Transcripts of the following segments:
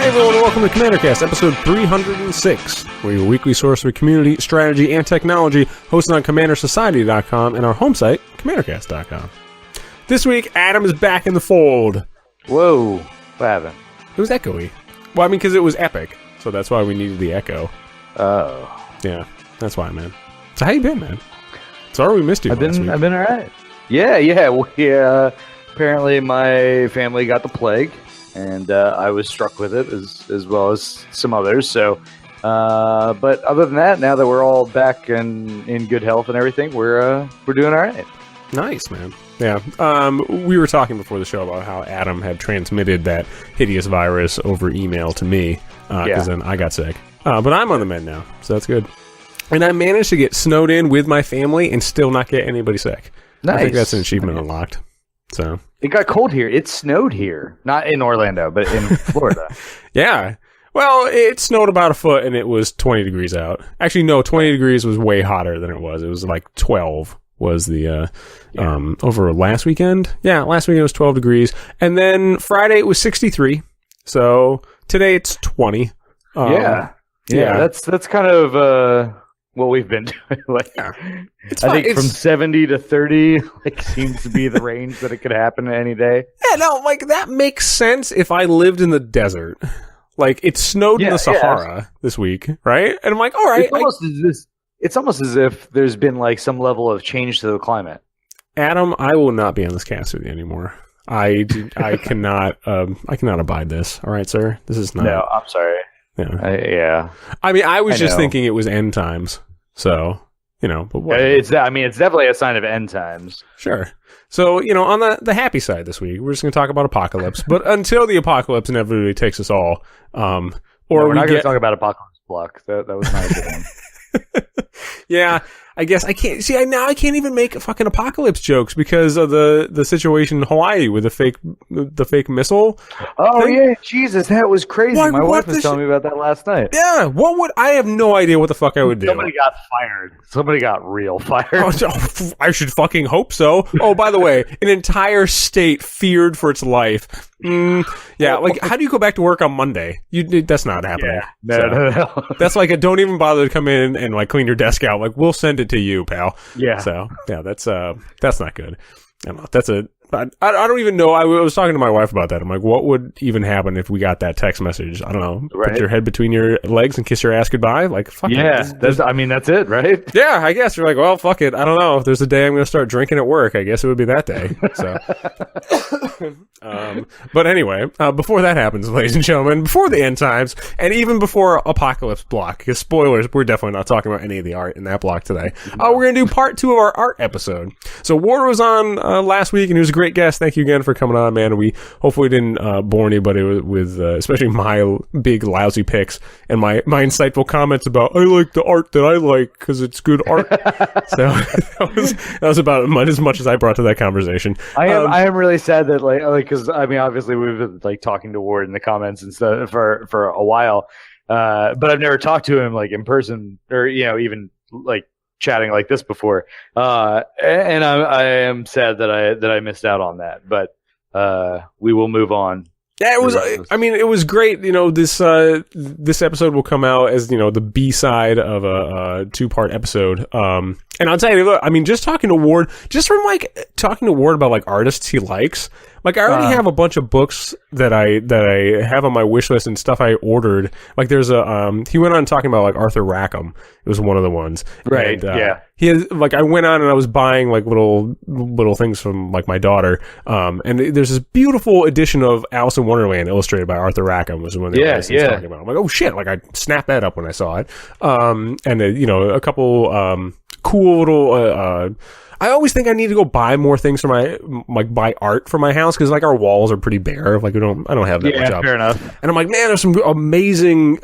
Hey everyone, and welcome to CommanderCast, episode 306. We're your weekly source for community, strategy, and technology, hosted on CommanderSociety.com and our home site, CommanderCast.com. This week, Adam is back in the fold. Whoa, what happened? It was echoey. Well, I mean, because it was epic, so that's why we needed the echo. Oh. Yeah, that's why, man. So how you been, man? Sorry we missed you last week. I've been alright. Yeah, apparently my family got the plague, and I was struck with it as well as some others. So, but other than that, now that we're all back and in good health and everything, we're doing all right. Nice, man. Yeah. We were talking before the show about how Adam had transmitted that hideous virus over email to me, because then I got sick. But I'm on the mend now, so that's good. And I managed to get snowed in with my family and still not get anybody sick. Nice. I think that's an achievement unlocked. So it got cold here. It snowed here, not in Orlando, but in Florida. Yeah. Well, it snowed about a foot and it was 20 degrees out. Actually, no, 20 degrees was way hotter than it was. It was like 12 was the, over last weekend. Yeah, last weekend was 12 degrees. And then Friday it was 63. So today it's 20. Yeah, that's kind of what we've been doing. I think from 70 to 30 seems to be the range that it could happen any day. Yeah, no, that makes sense if I lived in the desert. It snowed in the Sahara this week, right? And I'm like, all right. It's almost as if there's been some level of change to the climate. Adam, I will not be on this cast with you anymore. I cannot abide this. All right, sir. This is not. No, I'm sorry. Yeah. I mean, I was just thinking it was end times. So, but what? It's definitely a sign of end times. Sure. So, on the happy side this week, we're just going to talk about apocalypse. But until the apocalypse inevitably takes us all, we're not going to talk about Apocalypse Block. That was not a good one. Yeah, I guess I can't see. Now I can't even make fucking apocalypse jokes because of the situation in Hawaii with the fake missile. Oh thing. Yeah, Jesus, that was crazy. My wife was telling me about that last night. Yeah, I have no idea what the fuck I would do. Somebody got fired. Somebody got real fired. I should fucking hope so. Oh, by the way, an entire state feared for its life. Yeah, how do you go back to work on Monday? That's not happening. Yeah, no. That's don't even bother to come in and clean your desk out. We'll send it to you, pal. Yeah. So yeah, that's not good. I don't know. I don't even know. I was talking to my wife about that. I'm like, what would even happen if we got that text message? I don't know. Right. Put your head between your legs and kiss your ass goodbye. Fuck it. That's it, right? Yeah, I guess you're well, fuck it. I don't know. If there's a day I'm going to start drinking at work, I guess it would be that day. So, but anyway, before that happens, ladies and gentlemen, before the end times, and even before Apocalypse Block, because spoilers, we're definitely not talking about any of the art in that block today. We're going to do part 2 of our art episode. So Ward was on last week, and he was a great guest. Thank you again for coming on, man. We hopefully didn't bore anybody with especially my big lousy picks and my insightful comments about I like the art that I like because it's good art. So that was about as much as I brought to that conversation. I am really sad that because obviously we've been talking to Ward in the comments and stuff for a while, but I've never talked to him in person or even chatting like this before, and I am sad that I missed out on that, but we will move on. Yeah, it was. It was great. This episode will come out as the B-side of a 2-part episode. And I'll tell you, look, just talking to Ward, talking to Ward about artists he likes. I already have a bunch of books that I have on my wish list and stuff I ordered. There's he went on talking about Arthur Rackham. It was one of the ones. Right. And, yeah. He has I went on and I was buying little things from my daughter. And there's this beautiful edition of Alice in Wonderland illustrated by Arthur Rackham was one of the artists he was talking about. I'm like, oh shit! I snapped that up when I saw it. And a couple cool little. I always think I need to go buy more things for my buy art for my house because our walls are pretty bare. I don't have that much up. Fair enough. And I'm like, man, there's some amazing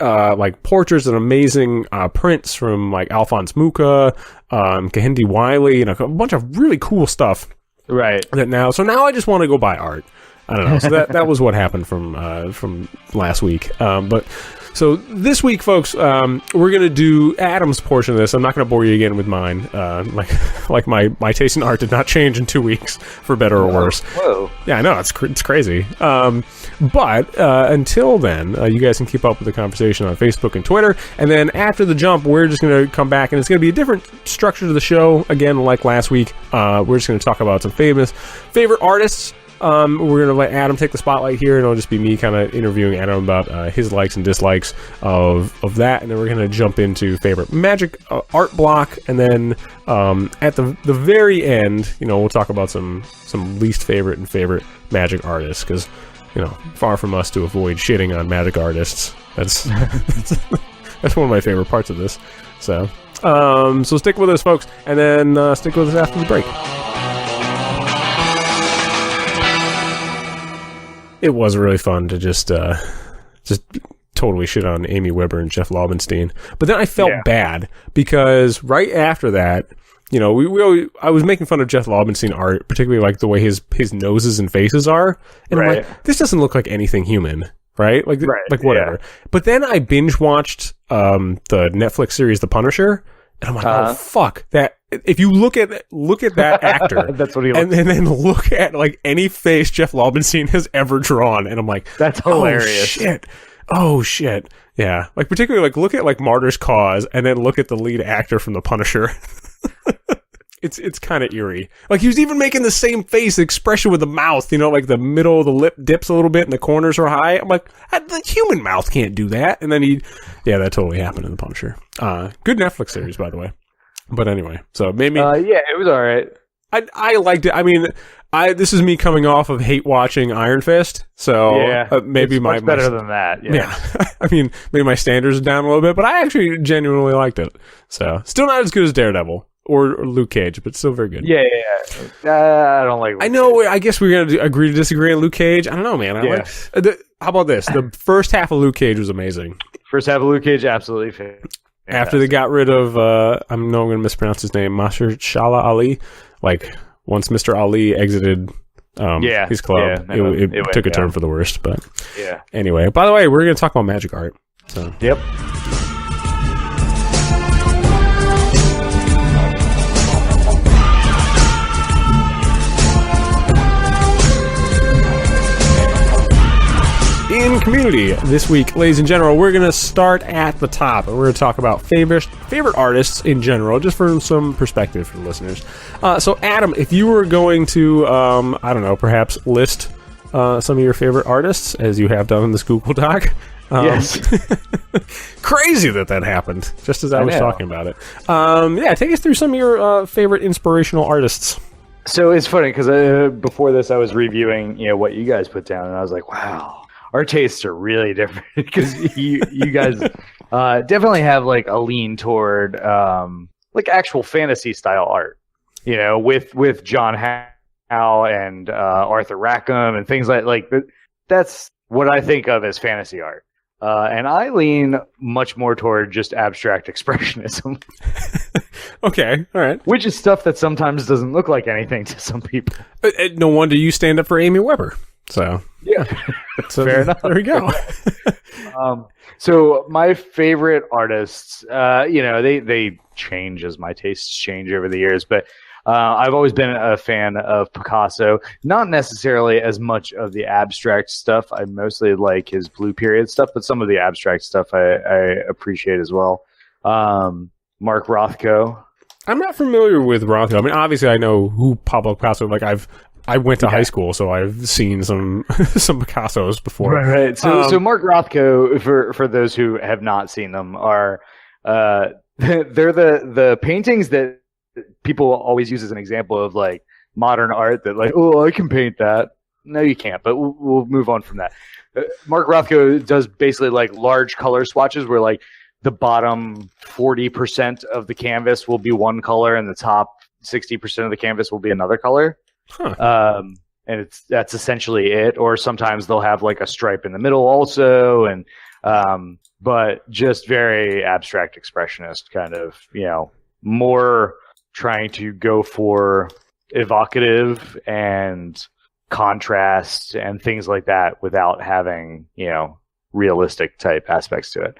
portraits and amazing prints from Alphonse Mucha, Kehinde Wiley, and a bunch of really cool stuff. Right. So now I just want to go buy art. I don't know. So that was what happened from last week. But So this week, folks, we're going to do Adam's portion of this. I'm not going to bore you again with mine. Like my taste in art did not change in 2 weeks, for better or worse. Whoa. Yeah, I know, it's crazy. But until then, you guys can keep up with the conversation on Facebook and Twitter. And then after the jump, we're just going to come back, and it's going to be a different structure to the show. Again, like last week, we're just going to talk about some favorite artists. We're going to let Adam take the spotlight here, and it'll just be me kind of interviewing Adam about his likes and dislikes of that. And then we're going to jump into favorite Magic art block. And then at the very end, we'll talk about some least favorite and favorite Magic artists, because, far from us to avoid shitting on Magic artists. That's one of my favorite parts of this. So stick with us, folks, and then stick with us after the break. It was really fun to just totally shit on Amy Weber and Jeff Laubenstein. But then I felt bad, because right after that, I was making fun of Jeff Laubenstein art, particularly like the way his noses and faces are. And I'm like, this doesn't look like anything human, right? Like whatever. Yeah. But then I binge watched the Netflix series The Punisher, and I'm like, oh fuck, that if you look at that actor, that's what he looks and then look at like any face Jeff Laubenstein has ever drawn, and I'm like, that's hilarious. Oh shit. Yeah. Like particularly like look at like Martyr's Cause, and then look at the lead actor from The Punisher. It's kind of eerie. Like he was even making the same face expression with the mouth, like the middle of the lip dips a little bit and the corners are high. I'm like, the human mouth can't do that. And then that totally happened in The Punisher. Good Netflix series, by the way. But anyway, so it made me. It was all right. I liked it. I mean, this is me coming off of hate watching Iron Fist, so maybe it's much better than that. Yeah. I mean, maybe my standards are down a little bit, but I actually genuinely liked it. So still not as good as Daredevil or Luke Cage, but still very good. Yeah. I don't like Luke I know. Cage. I guess we're gonna agree to disagree on Luke Cage. I don't know, man. How about this? The first half of Luke Cage was amazing. First half of Luke Cage, absolutely fantastic. After they got rid of, I know I'm going to mispronounce his name, Mahershala Ali. Like, once Mr. Ali exited his club, it took a turn for the worst. But anyway, by the way, we're going to talk about Magic art. So. Yep. In community this week, ladies and general, we're going to start at the top, and we're going to talk about favorite artists in general, just for some perspective for the listeners. So, Adam, if you were going to, I don't know, perhaps list some of your favorite artists, as you have done in this Google Doc. Yes. Crazy that happened, just as I was talking about it. Take us through some of your favorite inspirational artists. So, it's funny, because before this, I was reviewing what you guys put down, and I was like, wow. Our tastes are really different, because you guys definitely have like a lean toward like actual fantasy style art, with John Howe and Arthur Rackham and things like that's what I think of as fantasy art. And I lean much more toward just abstract expressionism. Okay, all right. Which is stuff that sometimes doesn't look like anything to some people. No wonder you stand up for Amy Weber. So fair enough. There we go. So my favorite artists, they change as my tastes change over the years, but I've always been a fan of Picasso. Not necessarily as much of the abstract stuff. I mostly like his blue period stuff, but some of the abstract stuff I appreciate as well. Mark Rothko. I'm not familiar with Rothko. I mean, obviously I know who Pablo Picasso. Like I went to high school, so I've seen some Picassos before. Right. So Mark Rothko, for those who have not seen them, are they're the paintings that people always use as an example of like modern art that like, oh, I can paint that. No, you can't. But we'll move on from that. Mark Rothko does basically like large color swatches where like the bottom 40% of the canvas will be one color and the top 60% of the canvas will be another color. Huh. And that's essentially it. Or sometimes they'll have like a stripe in the middle also, and but just very abstract expressionist kind of, more trying to go for evocative and contrast and things like that without having, realistic type aspects to it.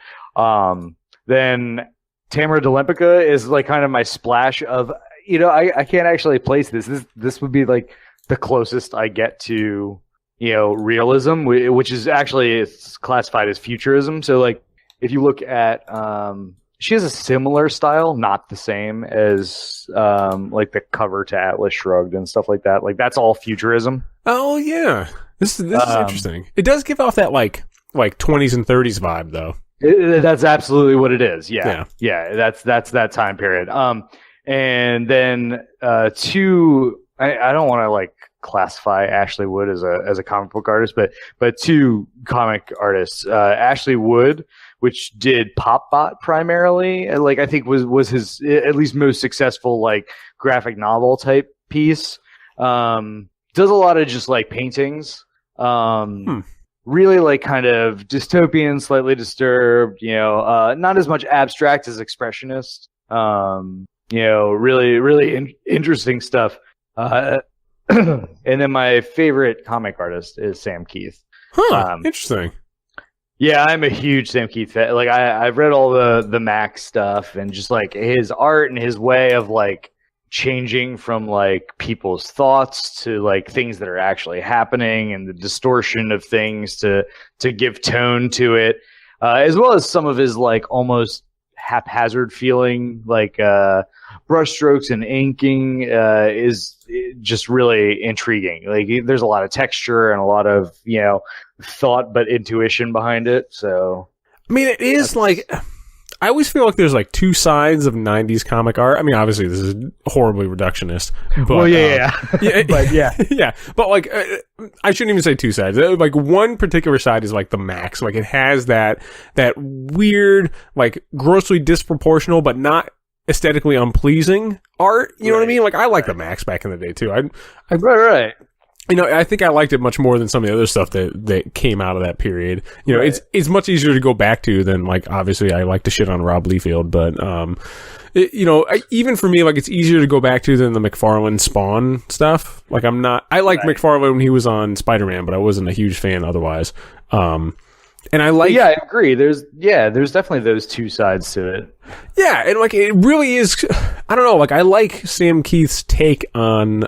Then Tamara Delempica is like kind of my splash of, I can't actually place this. This would be like the closest I get to, realism, which is actually, it's classified as futurism. So like if you look at, she has a similar style, not the same as like the cover to Atlas Shrugged and stuff like that. Like that's all futurism. Oh yeah, this is interesting. It does give off that like 20s and 30s vibe though. That's absolutely what it is. Yeah. That's that time period. And then two. I don't want to like classify Ashley Wood as a comic book artist, but two comic artists, Ashley Wood, which did PopBot primarily, like I think was his at least most successful like graphic novel type piece. Does a lot of just like paintings. Really like kind of dystopian, slightly disturbed, not as much abstract as expressionist. Really, really interesting stuff. And then my favorite comic artist is Sam Keith. Interesting. Yeah, I'm a huge Sam Keith fan. Like I've read all the Max stuff and just like his art and his way of like changing from like people's thoughts to like things that are actually happening and the distortion of things to give tone to it, as well as some of his like almost haphazard feeling like brushstrokes and inking is just really intriguing. Like there's a lot of texture and a lot of thought but intuition behind it. So I mean, it is like, I always feel like there's like two sides of 90s comic art. I mean, obviously this is horribly reductionist. But, well, yeah. But yeah. Yeah. But like, I shouldn't even say two sides. Like one particular side is like the Max. Like it has that weird, like grossly disproportional, but not aesthetically unpleasing art. You know what I mean? Like I like the Max back in the day too. Right. I think I liked it much more than some of the other stuff that came out of that period. It's much easier to go back to than like, obviously I like to shit on Rob Liefeld, but, even for me, like it's easier to go back to than the McFarlane Spawn stuff. Like I like McFarlane when he was on Spider-Man, but I wasn't a huge fan otherwise. And I like, yeah, I agree. There's definitely those two sides to it. Yeah. And like, it really is, I don't know, like I like Sam Keith's take on,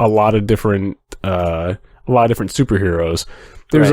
a lot of different superheroes. There's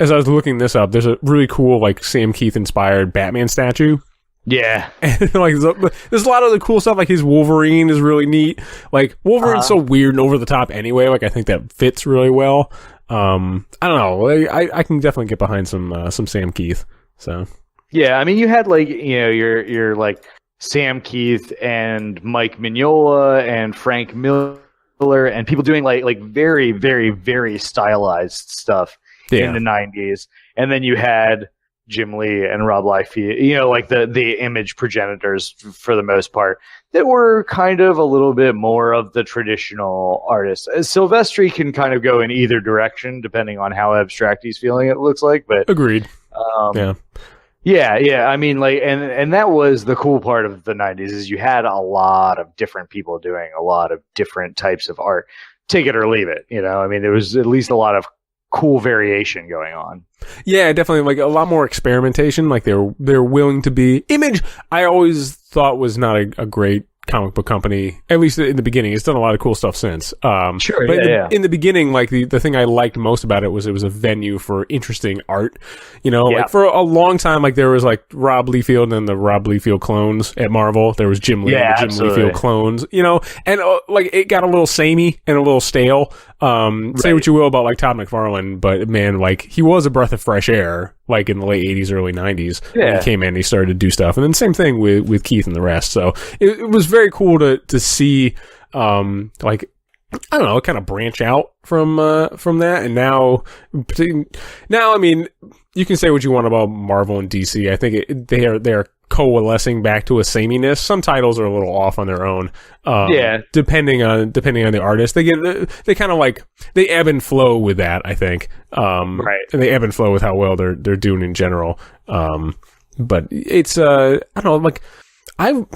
as I was looking this up, there's a really cool like Sam Keith inspired Batman statue. Yeah. And like there's a lot of the cool stuff, like his Wolverine is really neat. Like Wolverine's so weird and over the top anyway, like I think that fits really well. I don't know. I can definitely get behind some Sam Keith. So yeah, I mean you had like your like Sam Keith and Mike Mignola and Frank Miller and people doing like very, very, very stylized stuff in the 90s. And then you had Jim Lee and Rob Liefeld, like the image progenitors for the most part that were kind of a little bit more of the traditional artists. Silvestri can kind of go in either direction depending on how abstract he's feeling, it looks like. But agreed. Yeah. I mean, like, and that was the cool part of the 90s is you had a lot of different people doing a lot of different types of art. Take it or leave it. I mean, there was at least a lot of cool variation going on. Yeah, definitely. Like a lot more experimentation. Like they're willing to be. Image, I always thought was not a great comic book company, at least in the beginning. It's done a lot of cool stuff since. Sure, but in the beginning, like the thing I liked most about it was a venue for interesting art. Like for a long time, like there was like Rob Liefeld and the Rob Liefeld clones at Marvel. There was Jim Lee and the Jim Liefeld clones. And like it got a little samey and a little stale. Say what you will about like Todd McFarlane, but man, like he was a breath of fresh air. Like in the late 80s, early 90s, when he came in, he started to do stuff. And then same thing with Keith and the rest. So it was very cool to see, like, I don't know, kind of branch out from that. And now, I mean, you can say what you want about Marvel and DC. I think they're coalescing back to a sameness. Some titles are a little off on their own. Depending on the artist, they kind of like, they ebb and flow with that, I think. Right. And they ebb and flow with how well they're doing in general. But it's, I don't know, like, I'm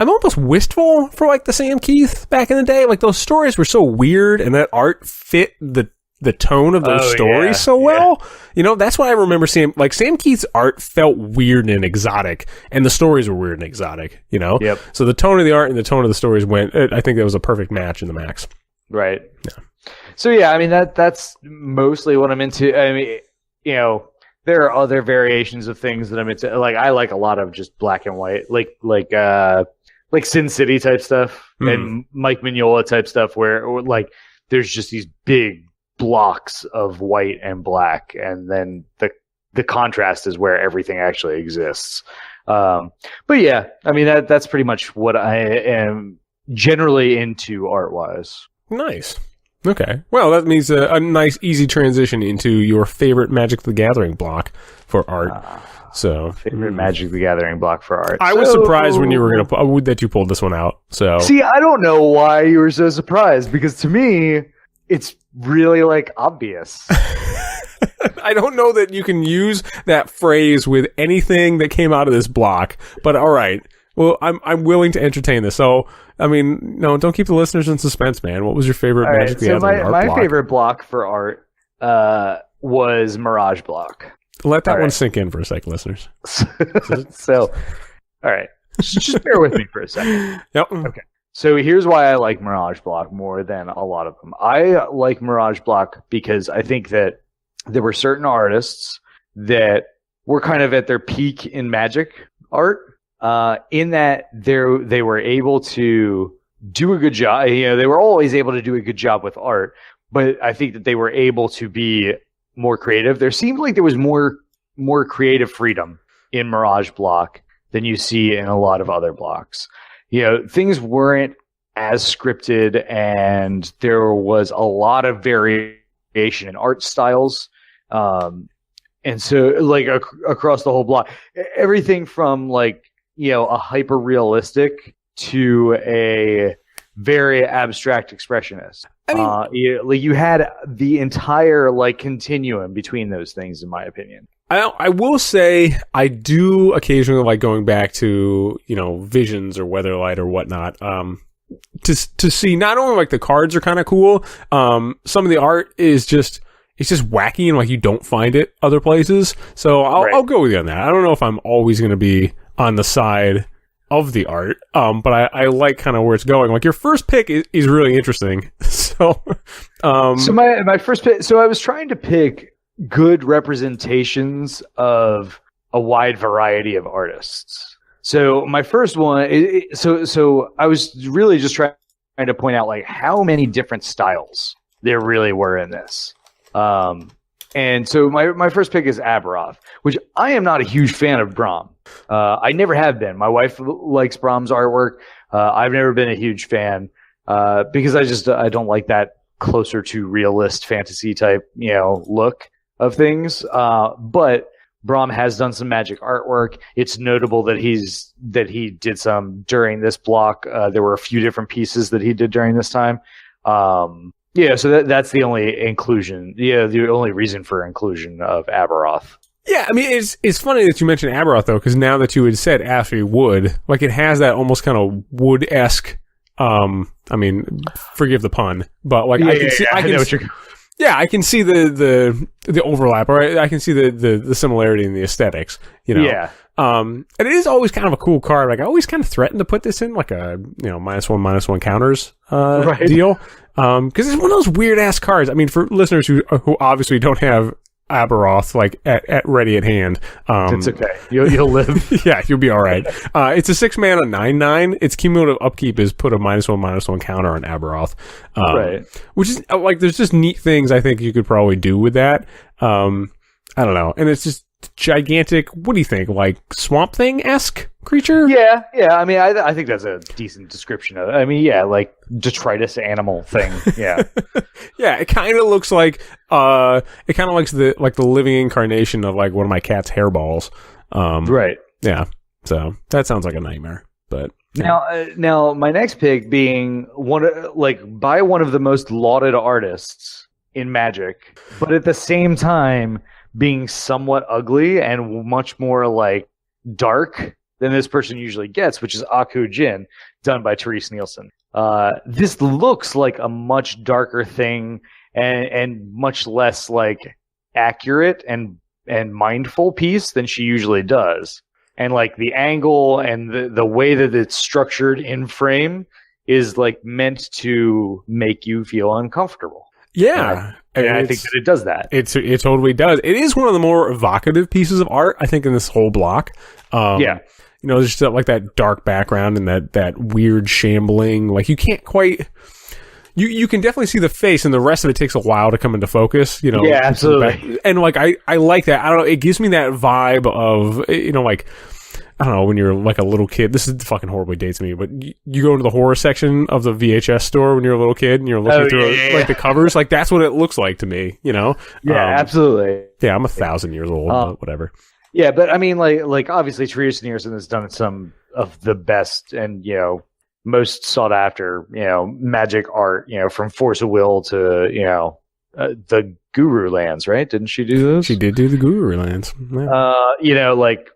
almost wistful for like the Sam Keith back in the day. Like those stories were so weird and that art fit the the tone of those stories so well. You know, that's why I remember seeing, like, Sam Keith's art felt weird and exotic, and the stories were weird and exotic, you know? Yep. So the tone of the art and the tone of the stories I think that was a perfect match in the Max. Right. Yeah. So yeah, I mean that's mostly what I'm into. I mean, you know, there are other variations of things that I'm into. Like I like a lot of just black and white, like Sin City type stuff and Mike Mignola type stuff, where like there's just these big blocks of white and black, and then the contrast is where everything actually exists. But yeah, I mean that's pretty much what I am generally into art wise. Nice. Okay. Well, that means a nice, easy transition into your favorite Magic the Gathering block for art. Favorite Magic the Gathering block for art. I was surprised when you were that you pulled this one out. So see, I don't know why you were so surprised, because to me, it's really like obvious. I don't know that you can use that phrase with anything that came out of this block, but all right. Well, I'm willing to entertain this. So, I mean, no, don't keep the listeners in suspense, man. What was your favorite Magic the Gathering art block? My favorite block for art was Mirage block. Let that one sink in for a second, listeners. So, all right. Just bear with me for a second. Yep. Okay. So here's why I like Mirage block more than a lot of them. I like Mirage block because I think that there were certain artists that were kind of at their peak in Magic art. In that they were able to do a good job. You know, they were always able to do a good job with art, but I think that they were able to be more creative. There seemed like there was more creative freedom in Mirage block than you see in a lot of other blocks. You know, things weren't as scripted, and there was a lot of variation in art styles. And so, like, across the whole block, everything from, like, you know, a hyper realistic to a very abstract expressionist. I mean, you had the entire like continuum between those things, in my opinion. I will say I do occasionally like going back to, you know, Visions or Weatherlight or whatnot. To see not only like the cards are kind of cool. Some of the art is just. It's just wacky and like you don't find it other places. So I'll go with you on that. I don't know if I'm always going to be on the side of the art, but I like kind of where it's going. Like your first pick is really interesting. So my first pick. So I was trying to pick good representations of a wide variety of artists. So my first one, so I was really just trying to point out like how many different styles there really were in this. And so my first pick is Aberoth, which I am not a huge fan of Braum. I never have been. My wife likes Braum's artwork. I've never been a huge fan because I don't like that closer to realist fantasy type, you know, look of things. But Braum has done some Magic artwork. It's notable that he did some during this block. There were a few different pieces that he did during this time. Yeah, so that's the only inclusion. Yeah, the only reason for inclusion of Aberoth. Yeah, I mean, it's funny that you mentioned Aberoth, though, because now that you had said Ashley Wood, like, it has that almost kind of Wood-esque, I mean, forgive the pun, but, like, I can see the overlap, or I can see the similarity in the aesthetics, you know? Yeah. And it is always kind of a cool card. Like, I always kind of threaten to put this in, like, a, you know, -1/-1 counters deal. Because it's one of those weird-ass cards. I mean, for listeners who obviously don't have Aberoth like at ready at hand. It's okay. You'll live. Yeah, you'll be all right. It's a 6-mana 9/9. Its cumulative upkeep is put a -1/-1 counter on Aberoth. Right. Which is like there's just neat things I think you could probably do with that. I don't know. And it's just gigantic. What do you think? Like Swamp Thing-esque creature? Yeah. I mean, I think that's a decent description of it. I mean, yeah, like detritus animal thing. Yeah. Yeah, it kind of looks like the living incarnation of like one of my cat's hairballs. Right. Yeah. So that sounds like a nightmare. But yeah. Now my next pick being by one of the most lauded artists in Magic, but at the same time being somewhat ugly and much more like dark than this person usually gets, which is Aku Jin, done by Therese Nielsen. This looks like a much darker thing, and much less like accurate and mindful piece than she usually does. And like the angle and the way that it's structured in frame is like meant to make you feel uncomfortable. Yeah. And I think that it does that. It totally does. It is one of the more evocative pieces of art, I think, in this whole block. Yeah. You know, there's just like that dark background and that weird shambling. Like you can't quite. You can definitely see the face, and the rest of it takes a while to come into focus. You know. Yeah, absolutely. And like I like that. I don't know. It gives me that vibe of, you know, like, I don't know, when you're like a little kid. This is fucking horribly dates me, but you go into the horror section of the VHS store when you're a little kid and you're looking through like the covers. Like that's what it looks like to me, you know? Yeah, absolutely. Yeah, I'm 1,000 years old, but whatever. Yeah, but I mean, like obviously Teresa Niersen has done some of the best and, you know, most sought after, you know, magic art, you know, from Force of Will to, you know, the Guru Lands, right? Didn't she do those? She did do the Guru Lands. Yeah. You know, like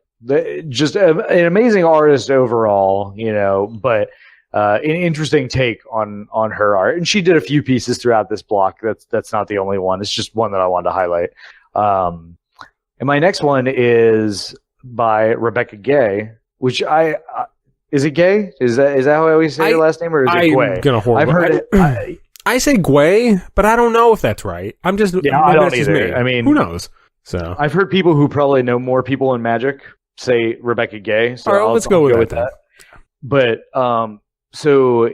just an amazing artist overall, you know, but an interesting take on her art. And she did a few pieces throughout this block. That's not the only one. It's just one that I wanted to highlight. And my next one is by Rebecca Gay, which is it Gay? Is that how I always say your last name, or is it Gway? I've heard it. I say Gway, but I don't know if that's right. I'm just I don't either. Me. I mean, who knows? So I've heard people who probably know more people in magic say Rebecca Gay. So all right, let's go with that. But so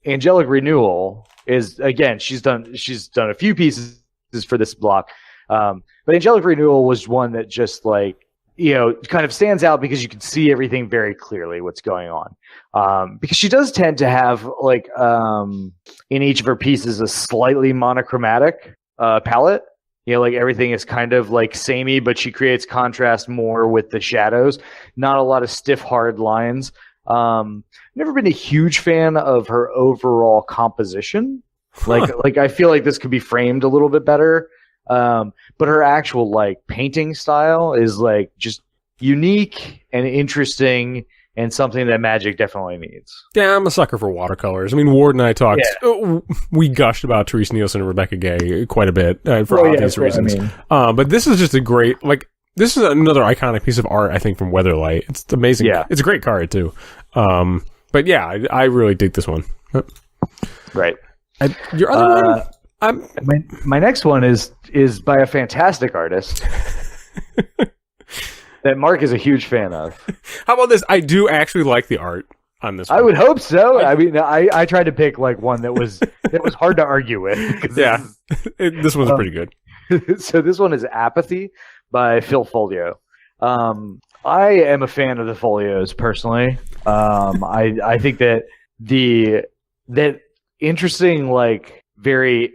Angelic Renewal is, again, she's done a few pieces for this block. But Angelic Renewal was one that just like, you know, kind of stands out because you can see everything very clearly what's going on. Because she does tend to have like in each of her pieces a slightly monochromatic palette. You know, like everything is kind of like samey, but she creates contrast more with the shadows. Not a lot of stiff, hard lines. Never been a huge fan of her overall composition. Like I feel like this could be framed a little bit better. But her actual like painting style is like just unique and interesting and something that magic definitely needs. Yeah, I'm a sucker for watercolors. I mean, Ward and I talked, we gushed about Teresa Niersen and Rebecca Gay quite a bit for obvious reasons. I mean. But this is just a great, like, this is another iconic piece of art, I think, from Weatherlight. It's amazing. Yeah. It's a great card, too. But yeah, I really dig this one. Right. Your other one? My next one is by a fantastic artist that Mark is a huge fan of. How about this? I do actually like the art on this one. I would hope so. I mean, I tried to pick like one that was hard to argue with. Yeah, this one's pretty good. So this one is Apathy by Phil Folio. I am a fan of the Folios personally. I think that that interesting, like, very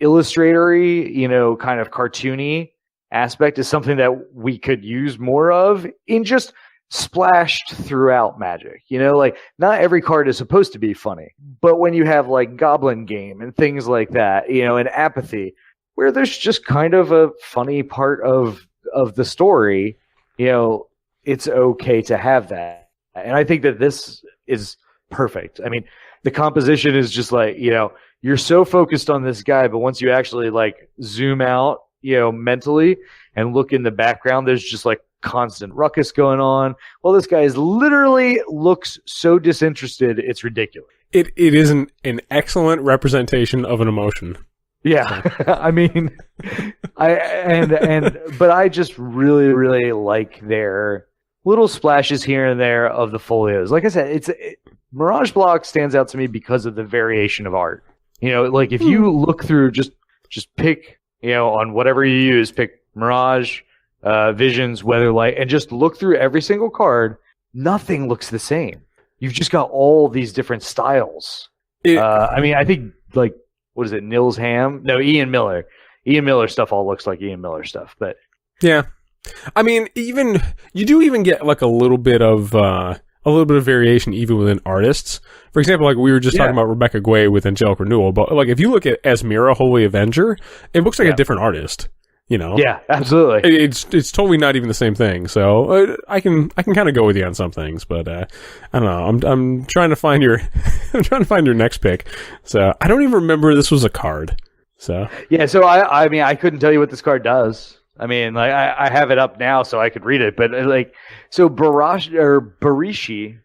illustratory, you know, kind of cartoony aspect is something that we could use more of in just splashed throughout Magic. You know, like not every card is supposed to be funny, but when you have like Goblin Game and things like that, you know, and Apathy, where there's just kind of a funny part of the story, you know, it's okay to have that. And I think that this is perfect. I mean, the composition is just like, you know, you're so focused on this guy, but once you actually like zoom out, you know, mentally and look in the background, there's just like constant ruckus going on. Well, this guy literally looks so disinterested, it's ridiculous. It is an excellent representation of an emotion. Yeah. I mean, but I just really, really like their little splashes here and there of the folios. Like I said, Mirage Block stands out to me because of the variation of art. You know, like if you look through, just pick, you know, on whatever you use, pick Mirage, Visions, Weatherlight, and just look through every single card. Nothing looks the same. You've just got all these different styles. I mean, I think like, what is it, Nils Ham? No, Ian Miller. Ian Miller stuff all looks like Ian Miller stuff, but yeah. I mean, you do even get like a little bit of variation even within artists. For example, like we were just talking about Rebecca Gay with Angelic Renewal, but like if you look at Esmira, Holy Avenger, it looks like a different artist. You know? Yeah, absolutely. It's totally not even the same thing. So I can kind of go with you on some things, but I don't know. I'm trying to find your next pick. So I don't even remember this was a card. So Yeah, so I mean, I couldn't tell you what this card does. I mean, like I have it up now so I could read it, but like, so Barishi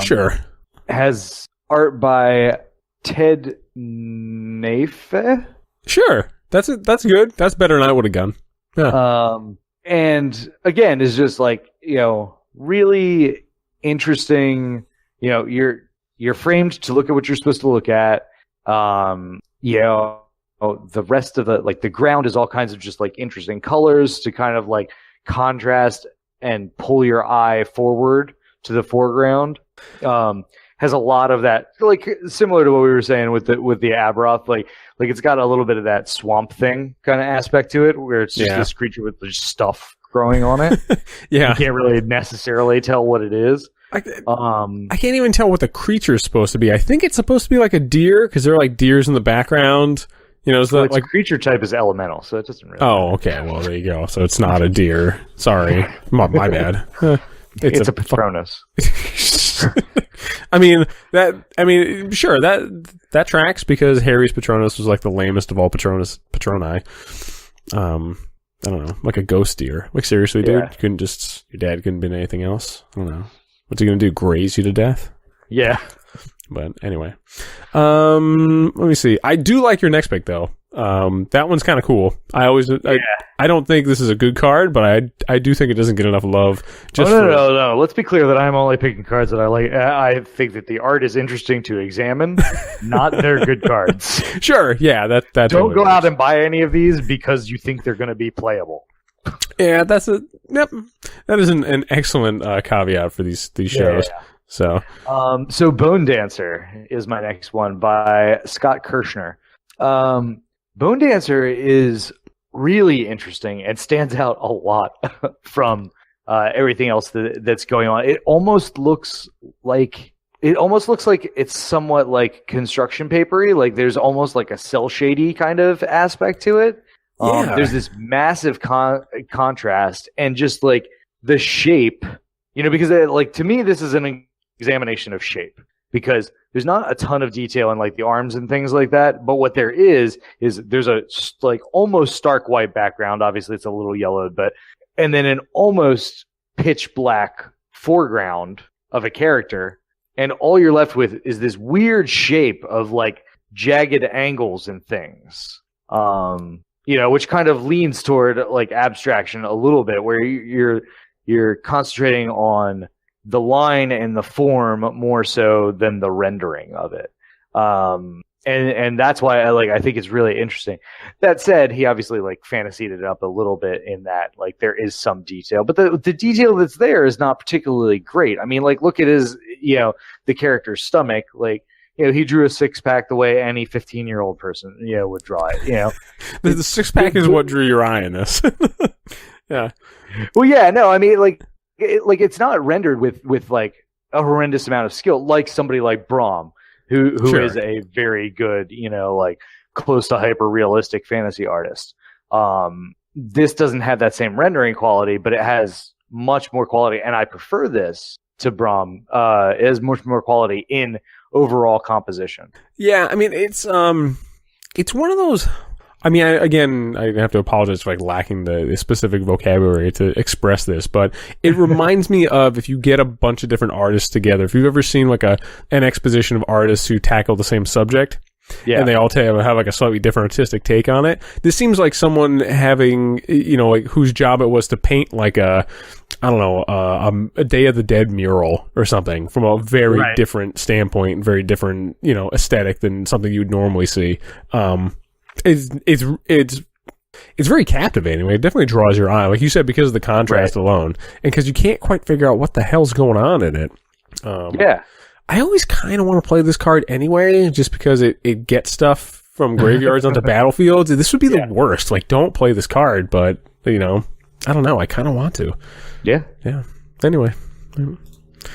sure. has art by Ted Nafe. Sure. That's good. That's better than I would have done. Yeah. And again, is just like, really interesting. You're framed to look at what you're supposed to look at. The rest of the ground is all kinds of just like interesting colors to kind of like contrast and pull your eye forward to the foreground. Has a lot of that, like similar to what we were saying with the Aberoth, like it's got a little bit of that Swamp Thing kind of aspect to it, where it's just this creature with just stuff growing on it. Yeah, you can't really necessarily tell what it is. I can't even tell what the creature is supposed to be. I think it's supposed to be like a deer because there are like deers in the background. Its like creature type is elemental, so it doesn't really. Oh, okay. Well, there you go. So it's not a deer. Sorry, my bad. It's a Patronus. Sure, that tracks because Harry's Patronus was like the lamest of all Patroni. I don't know, like a ghost deer. Like seriously, dude, your dad couldn't been anything else. I don't know. What's he gonna do? Graze you to death? Yeah. But anyway, let me see. I do like your next pick though. That one's kind of cool. I don't think this is a good card, but I do think it doesn't get enough love. No. Let's be clear that I'm only picking cards that I like. I think that the art is interesting to examine, not they're good cards. Sure, yeah. That don't totally go works. out and buy any of these because you think they're going to be playable. Yeah, that is an excellent caveat for these shows. Yeah. So Bone Dancer is my next one by Scott Kirshner. Bone Dancer is really interesting and stands out a lot from everything else that's going on. It almost looks like it's somewhat like construction papery. Like there's almost like a cell shady kind of aspect to it. There's this massive contrast and just like the shape, because to me this is an examination of shape because there's not a ton of detail in like the arms and things like that, but what there is there's a like almost stark white background. Obviously it's a little yellowed, and then an almost pitch black foreground of a character, and all you're left with is this weird shape of like jagged angles and things. Which kind of leans toward like abstraction a little bit, where you're concentrating on the line and the form more so than the rendering of it. And that's why I think it's really interesting. That said, he obviously like fantasied it up a little bit in that like there is some detail, but the detail that's there is not particularly great. I mean, like look at his, the character's stomach, like, he drew a six-pack the way any 15-year-old person, would draw it, The six-pack is what drew your eye in this. Yeah. Well, yeah, no, I mean, it's not rendered with like a horrendous amount of skill, like somebody like Braum, who Sure. is a very good, like close to hyper-realistic fantasy artist. This doesn't have that same rendering quality, but it has much more quality, and I prefer this to Braum. It has much more quality in overall composition. Yeah, I mean it's one of those. I mean, I have to apologize for like lacking the specific vocabulary to express this, but it reminds me of if you get a bunch of different artists together. If you've ever seen like an exposition of artists who tackle the same subject, and they all have like a slightly different artistic take on it. This seems like someone having, like whose job it was to paint like a Day of the Dead mural or something from a very different standpoint, very different, aesthetic than something you'd normally see. It's very captivating. It definitely draws your eye, like you said, because of the contrast alone, and because you can't quite figure out what the hell's going on in it. I always kind of want to play this card anyway, just because it gets stuff from graveyards onto battlefields. This would be the worst. Like, don't play this card, but I don't know. I kind of want to. Yeah. Anyway. All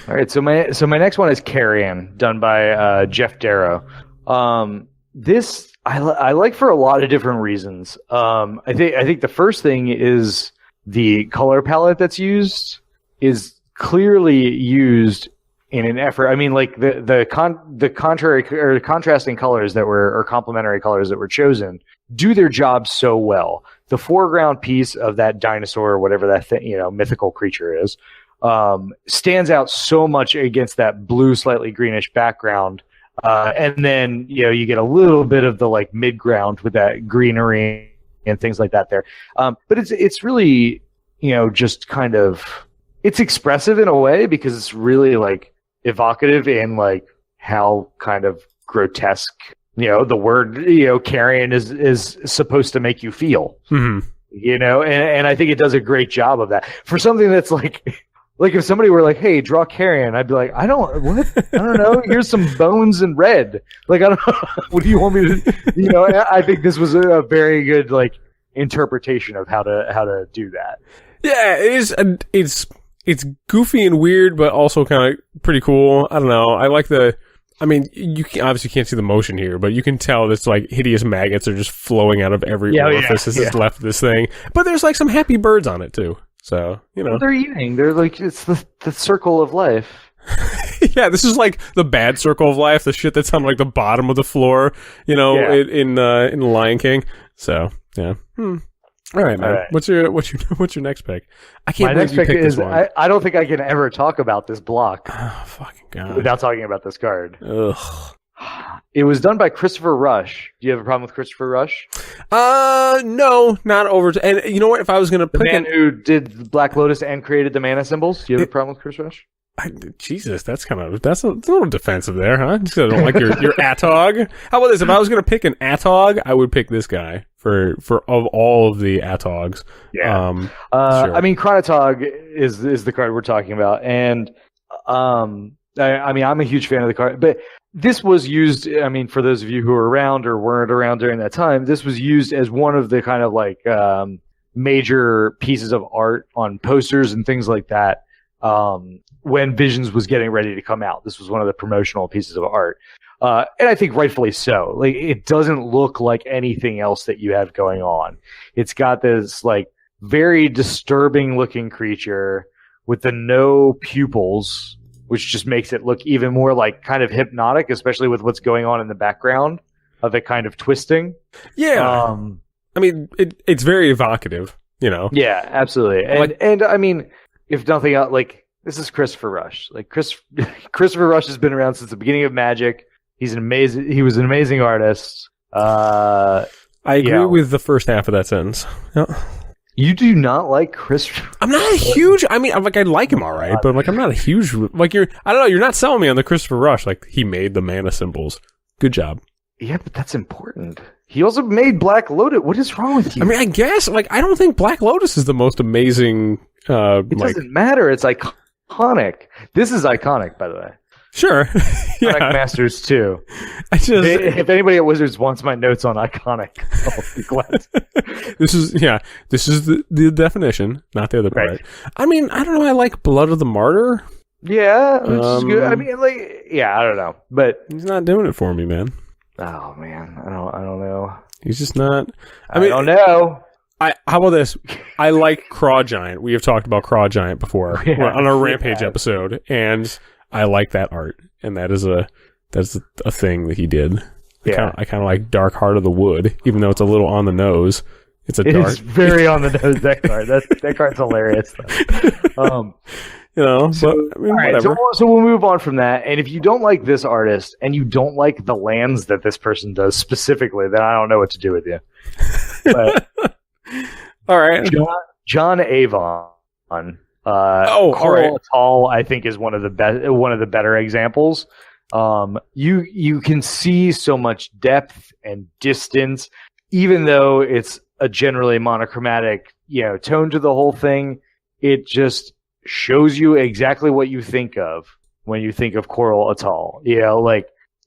right. So my next one is Carrion, done by Jeff Darrow. This I like for a lot of different reasons. I think the first thing is the color palette that's used is clearly used in an effort. I mean, like the contrary or contrasting colors that were, or complementary colors that were chosen, do their job so well. The foreground piece of that dinosaur, or whatever that mythical creature is, stands out so much against that blue, slightly greenish background. And then, you get a little bit of the like mid ground with that greenery and things like that there. But it's really, just kind of, it's expressive in a way because it's really like evocative in like how kind of grotesque, the word, carrion is supposed to make you feel, and I think it does a great job of that for something that's like if somebody were like, hey, draw carrion, I'd be like, I don't know. Here's some bones and red. Like, I don't know. What do you want me to, I think this was a very good, like, interpretation of how to do that. Yeah, it is. It's goofy and weird, but also kind of pretty cool. I don't know. I like you obviously can't see the motion here, but you can tell this like hideous maggots are just flowing out of every orifice that's left this thing. But there's like some happy birds on it too. So, well, they're eating. They're like, it's the circle of life. Yeah, this is like the bad circle of life, the shit that's on like the bottom of the floor, in The Lion King. So, yeah. All right, man. All right. What's your next pick? I can't believe you picked this one. I don't think I can ever talk about this block. Oh, fucking God. Without talking about this card. Ugh. It was done by Christopher Rush. Do you have a problem with Christopher Rush? No, not over. And you know what? If I was going to pick the man who did Black Lotus and created the mana symbols, do you have a problem with Chris Rush? Jesus, that's a little defensive there, huh? Just 'cause I don't like your Atog. How about this? If I was going to pick an Atog, I would pick this guy for of all of the Atogs. Yeah. Sure. I mean, Chronotog is the card we're talking about, and I'm a huge fan of the card, but this was used, for those of you who were around or weren't around during that time, this was used as one of the kind of like major pieces of art on posters and things like that when Visions was getting ready to come out. This was one of the promotional pieces of art. And I think rightfully so. Like, it doesn't look like anything else that you have going on. It's got this like very disturbing looking creature with the no pupils, which just makes it look even more like kind of hypnotic, especially with what's going on in the background of it kind of twisting. Yeah. It's very evocative, Yeah, absolutely. And if nothing else, like, this is Christopher Rush. Like, Christopher Rush has been around since the beginning of Magic. He was an amazing artist. I agree with the first half of that sentence. Yeah. You do not like Chris? I'm not a huge. I like him all right, but I'm not a huge. Like, I don't know. You're not selling me on the Christopher Rush. Like, he made the mana symbols. Good job. Yeah, but that's important. He also made Black Lotus. What is wrong with you? I guess I don't think Black Lotus is the most amazing. It doesn't matter. It's iconic. This is iconic, by the way. Sure. Yeah. Iconic Masters too. If anybody at Wizards wants my notes on iconic, I'll be glad. This is the definition, not the other part. Right. I don't know. I like Blood of the Martyr. Yeah, which is good. I don't know, but he's not doing it for me, man. Oh man, I don't know. He's just not. I don't know. How about this? I like Craw Giant. We have talked about Craw Giant before on our Rampage episode, and I like that art, and that's a thing that he did. I kind of like Dark Heart of the Wood, even though it's a little on the nose. It is very on the nose. That card. That card's hilarious. Whatever. So we'll move on from that. And if you don't like this artist and you don't like the lands that this person does specifically, then I don't know what to do with you. But, all right, John Avon. Coral Atoll, I think, is one of the better examples. You can see so much depth and distance, even though it's a generally monochromatic, tone to the whole thing. It just shows you exactly what you think of when you think of Coral Atoll.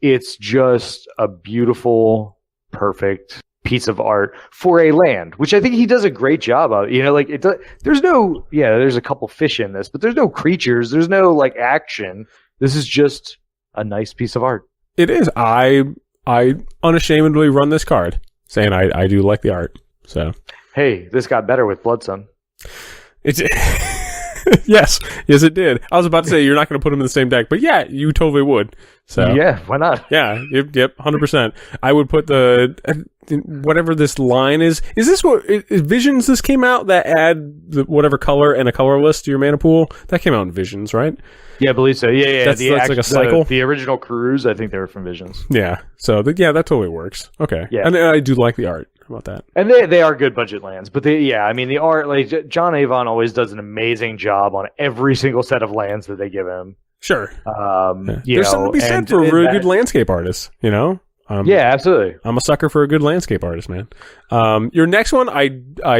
It's just a beautiful, perfect piece of art for a land, which I think he does a great job of. There's a couple fish in this, but there's no creatures, there's no action. This is just a nice piece of art. It is. I unashamedly run this card saying I do like the art. So hey, this got better with Blood Sun. It's Yes, it did. I was about to say you're not going to put them in the same deck, but yeah, you totally would. So Yeah, why not? yeah, yep, 100%. I would put the whatever this line is. Is this what is Visions? This came out that add the whatever color and a color list to your mana pool. That came out in Visions, right? Yeah, I believe so. Yeah. That's like a cycle. The original Cruise, I think they were from Visions. Yeah. So that totally works. Okay. Yeah. And I do like the art. How about that? And they are good budget lands, but I mean, the art, like John Avon always does an amazing job on every single set of lands that they give him. Sure. Yeah. There's something to be said for a really good landscape artist, you know? Yeah, absolutely. I'm a sucker for a good landscape artist, man. Your next one, I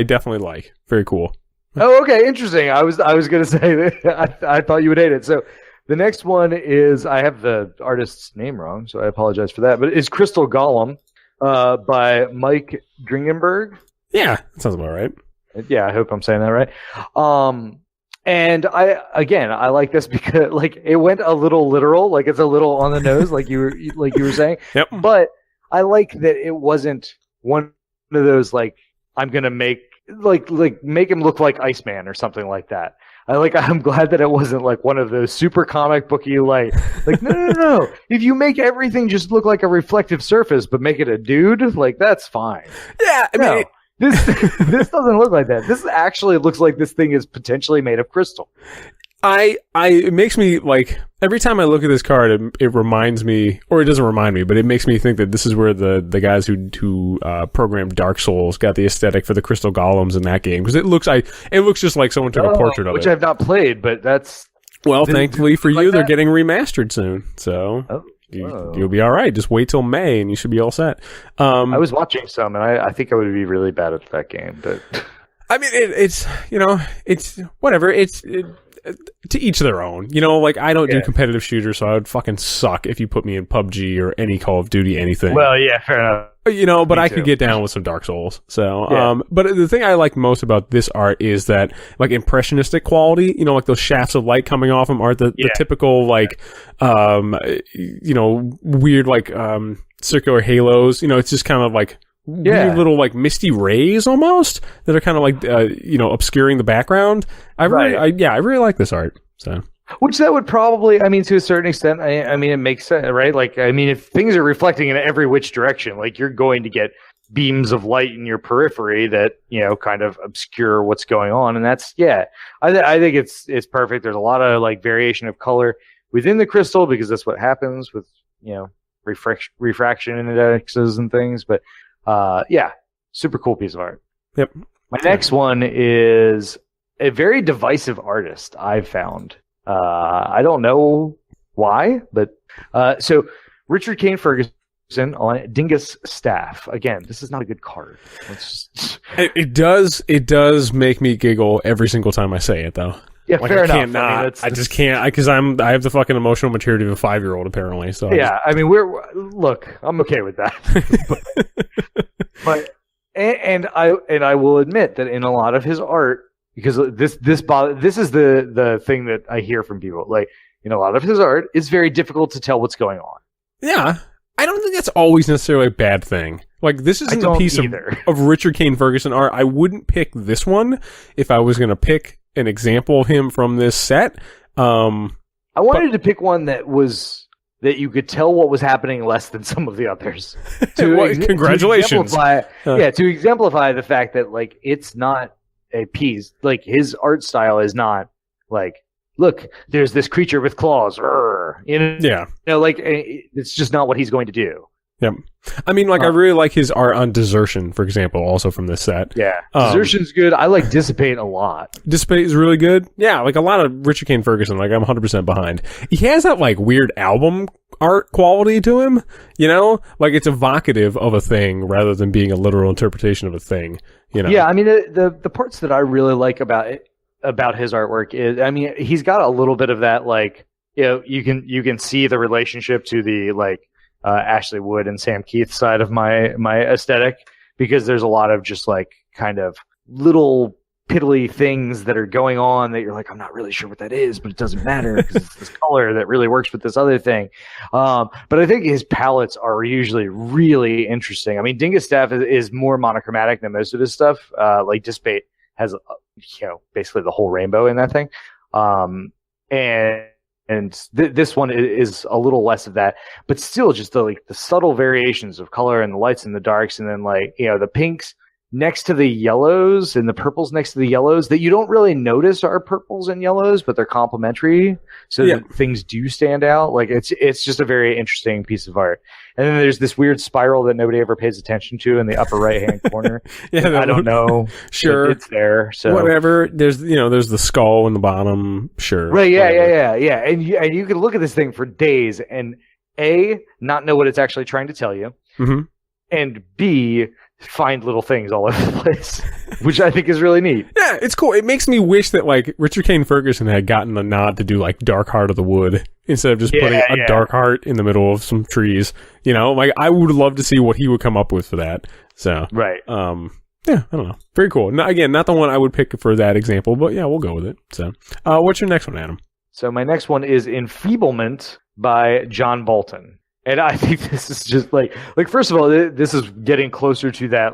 definitely like. Very cool. Oh, okay, interesting. I was going to say that I thought you would hate it. So the next one is, I have the artist's name wrong, so I apologize for that, but it's Crystal Golem by Mike Dringenberg. Yeah, that sounds about right. Yeah, I hope I'm saying that right. And I like this because like it went a little literal, like it's a little on the nose, like you were saying. Yep. But I like that it wasn't one of those like I'm gonna make make him look like Iceman or something like that. I'm glad that it wasn't like one of those super comic booky like no. If you make everything just look like a reflective surface, but make it a dude, like that's fine. Yeah, I mean. This doesn't look like that. This actually looks like this thing is potentially made of crystal. It makes me like every time I look at this card, it reminds me, or it doesn't remind me, but it makes me think that this is where the guys who programmed Dark Souls got the aesthetic for the crystal golems in that game, because it looks just like someone took a portrait of which it. I've not played, but that's thankfully for you, like they're getting remastered soon, so. You'll be all right. Just wait till May, and you should be all set. I was watching some, and I think I would be really bad at that game. But I mean, it's whatever. It's to each their own. Like I don't do competitive shooters, so I would fucking suck if you put me in PUBG or any Call of Duty anything. Well, yeah, fair enough. But I could get down with some Dark Souls. So, but the thing I like most about this art is that, like, impressionistic quality, like those shafts of light coming off them aren't the typical, like, weird, like, circular halos. It's just kind of like weird little, like, misty rays almost that are kind of like, obscuring the background. I really like this art. So. Which that would probably, I mean, to a certain extent, I mean, it makes sense, right? Like, I mean, if things are reflecting in every which direction, like you're going to get beams of light in your periphery that, kind of obscure what's going on. And that's, I think it's perfect. There's a lot of like variation of color within the crystal because that's what happens with, refraction indexes and things. But, super cool piece of art. Yep. My next one is a very divisive artist I've found. I don't know why, but so Richard Kane Ferguson on Dingus Staff. Again, this is not a good card. It does make me giggle every single time I say it, though. Yeah, like, fair I enough. Cannot, I just can't because I have the fucking emotional maturity of a 5-year-old apparently. So I mean, I'm okay with that. but I will admit that in a lot of his art. Because this is the thing that I hear from people. Like, in a lot of his art, it's very difficult to tell what's going on. Yeah. I don't think that's always necessarily a bad thing. Like, this isn't a piece of Richard Kane Ferguson art. I wouldn't pick this one if I was going to pick an example of him from this set. I wanted to pick one that you could tell what was happening less than some of the others. Congratulations. To exemplify the fact that, like, it's not a piece, like his art style is not like, look, there's this creature with claws, like it's just not what he's going to do. Yep. I mean, like, I really like his art on Desertion, for example, also from this set. Yeah, Desertion's good. I like Dissipate a lot. Dissipate is really good. Yeah, like a lot of Richard Kane Ferguson, like I'm 100% behind. He has that like weird album art quality to him, like it's evocative of a thing rather than being a literal interpretation of a thing. Yeah, I mean the parts that I really like about his artwork is, I mean, he's got a little bit of that, like, you can see the relationship to the like Ashley Wood and Sam Keith side of my aesthetic, because there's a lot of just like kind of little piddly things that are going on that you're like, I'm not really sure what that is, but it doesn't matter because it's this color that really works with this other thing. But I think his palettes are usually really interesting. I mean, Dingus Staff is more monochromatic than most of his stuff. Like Dissipate has, basically the whole rainbow in that thing. And this one is a little less of that, but still just the subtle variations of color and the lights and the darks, and then the pinks next to the yellows and the purples next to the yellows that you don't really notice are purples and yellows, but they're complementary, so that things do stand out. Like it's just a very interesting piece of art. And then there's this weird spiral that nobody ever pays attention to in the upper right hand corner. I don't know. Sure, it's there. So whatever. There's there's the skull in the bottom. Sure. Right. Yeah. And you can look at this thing for days and not know what it's actually trying to tell you, and B, find little things all over the place, which I think is really neat. Yeah, it's cool. It makes me wish that Richard Kane Ferguson had gotten a nod to do Dark Heart of the Wood instead of just putting a dark heart in the middle of some trees. I would love to see what he would come up with for that. So right. Yeah, I don't know. Very cool. Now, again, not the one I would pick for that example, but yeah, we'll go with it. So, what's your next one, Adam? So my next one is Enfeeblement by John Bolton. And I think this is just first of all, this is getting closer to that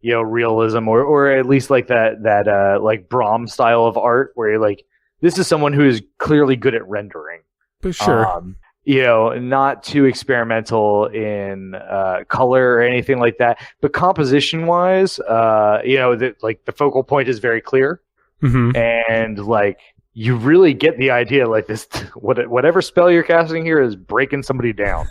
realism or at least that Brahm style of art where you're this is someone who is clearly good at rendering. But sure. Not too experimental in color or anything like that, but composition wise, the focal point is very clear, and you really get the idea this whatever spell you're casting here is breaking somebody down